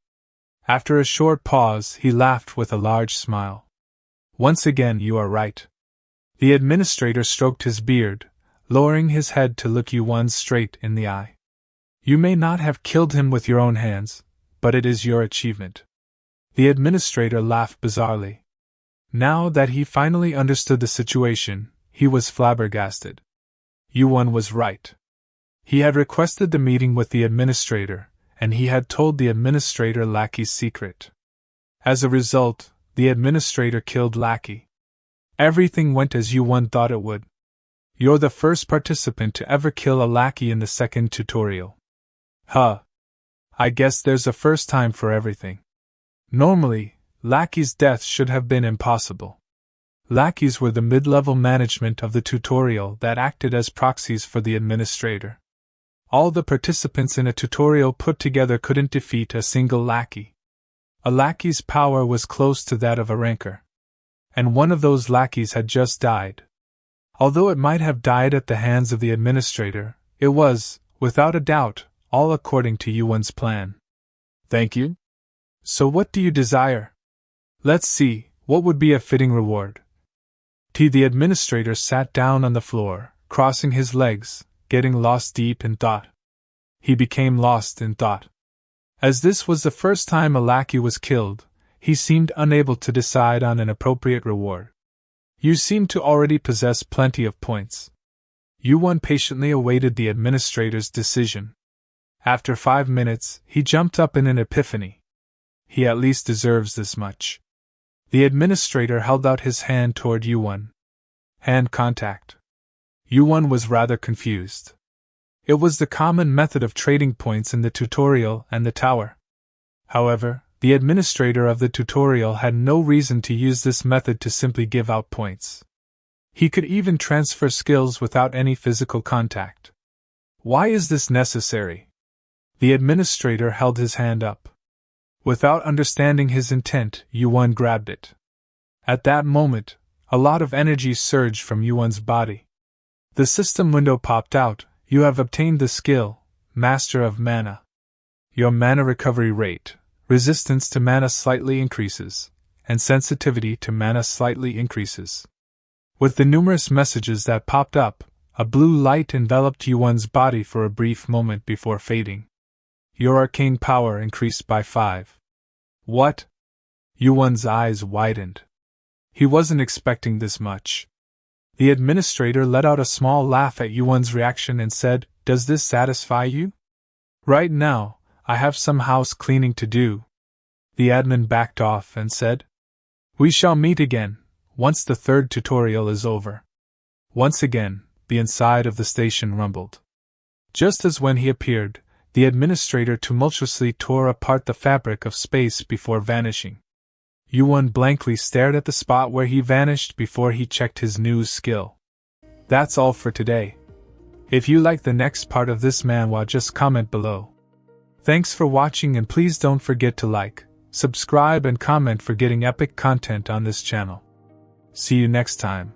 After a short pause, he laughed with a large smile. Once again, you are right. The administrator stroked his beard, lowering his head to look YuWon straight in the eye. You may not have killed him with your own hands, but it is your achievement. The administrator laughed bizarrely. Now that he finally understood the situation, he was flabbergasted. YuWon was right. He had requested the meeting with the administrator, and he had told the administrator Lackey's secret. As a result, The administrator killed Lackey. Everything went as YuWon thought it would. You're the first participant to ever kill a Lackey in the second tutorial. Huh. I guess there's a first time for everything. Normally, Lackey's death should have been impossible. Lackeys were the mid-level management of the tutorial that acted as proxies for the administrator. All the participants in a tutorial put together couldn't defeat a single Lackey. A Lackey's power was close to that of a ranker. And one of those Lackeys had just died. Although it might have died at the hands of the administrator, it was, without a doubt, all according to Yuwon's plan. Thank you? So what do you desire? Let's see, what would be a fitting reward? The administrator sat down on the floor, crossing his legs, getting lost deep in thought. He became lost in thought. As this was the first time a Lackey was killed, he seemed unable to decide on an appropriate reward. You seem to already possess plenty of points. Yuwon patiently awaited the administrator's decision. After 5 minutes, he jumped up in an epiphany. He at least deserves this much. The administrator held out his hand toward Yuwon. Hand contact. Yuwon was rather confused. It was the common method of trading points in the tutorial and the tower. However, the administrator of the tutorial had no reason to use this method to simply give out points. He could even transfer skills without any physical contact. Why is this necessary? The administrator held his hand up. Without understanding his intent, Yuwon grabbed it. At that moment, a lot of energy surged from Yuwon's body. The system window popped out. You have obtained the skill, Master of Mana. Your mana recovery rate, resistance to mana slightly increases, and sensitivity to mana slightly increases. With the numerous messages that popped up, a blue light enveloped Yuwon's body for a brief moment before fading. Your arcane power increased by 5. What? Yuwon's eyes widened. He wasn't expecting this much. The administrator let out a small laugh at Yuwon's reaction and said, "Does this satisfy you? Right now, I have some house cleaning to do." The admin backed off and said, "We shall meet again, once the third tutorial is over." Once again, the inside of the station rumbled. Just as when he appeared, the administrator tumultuously tore apart the fabric of space before vanishing. Yuwon blankly stared at the spot where he vanished before he checked his new skill. That's all for today. If you like the next part of this manhwa, just comment below. Thanks for watching, and please don't forget to like, subscribe and comment for getting epic content on this channel. See you next time.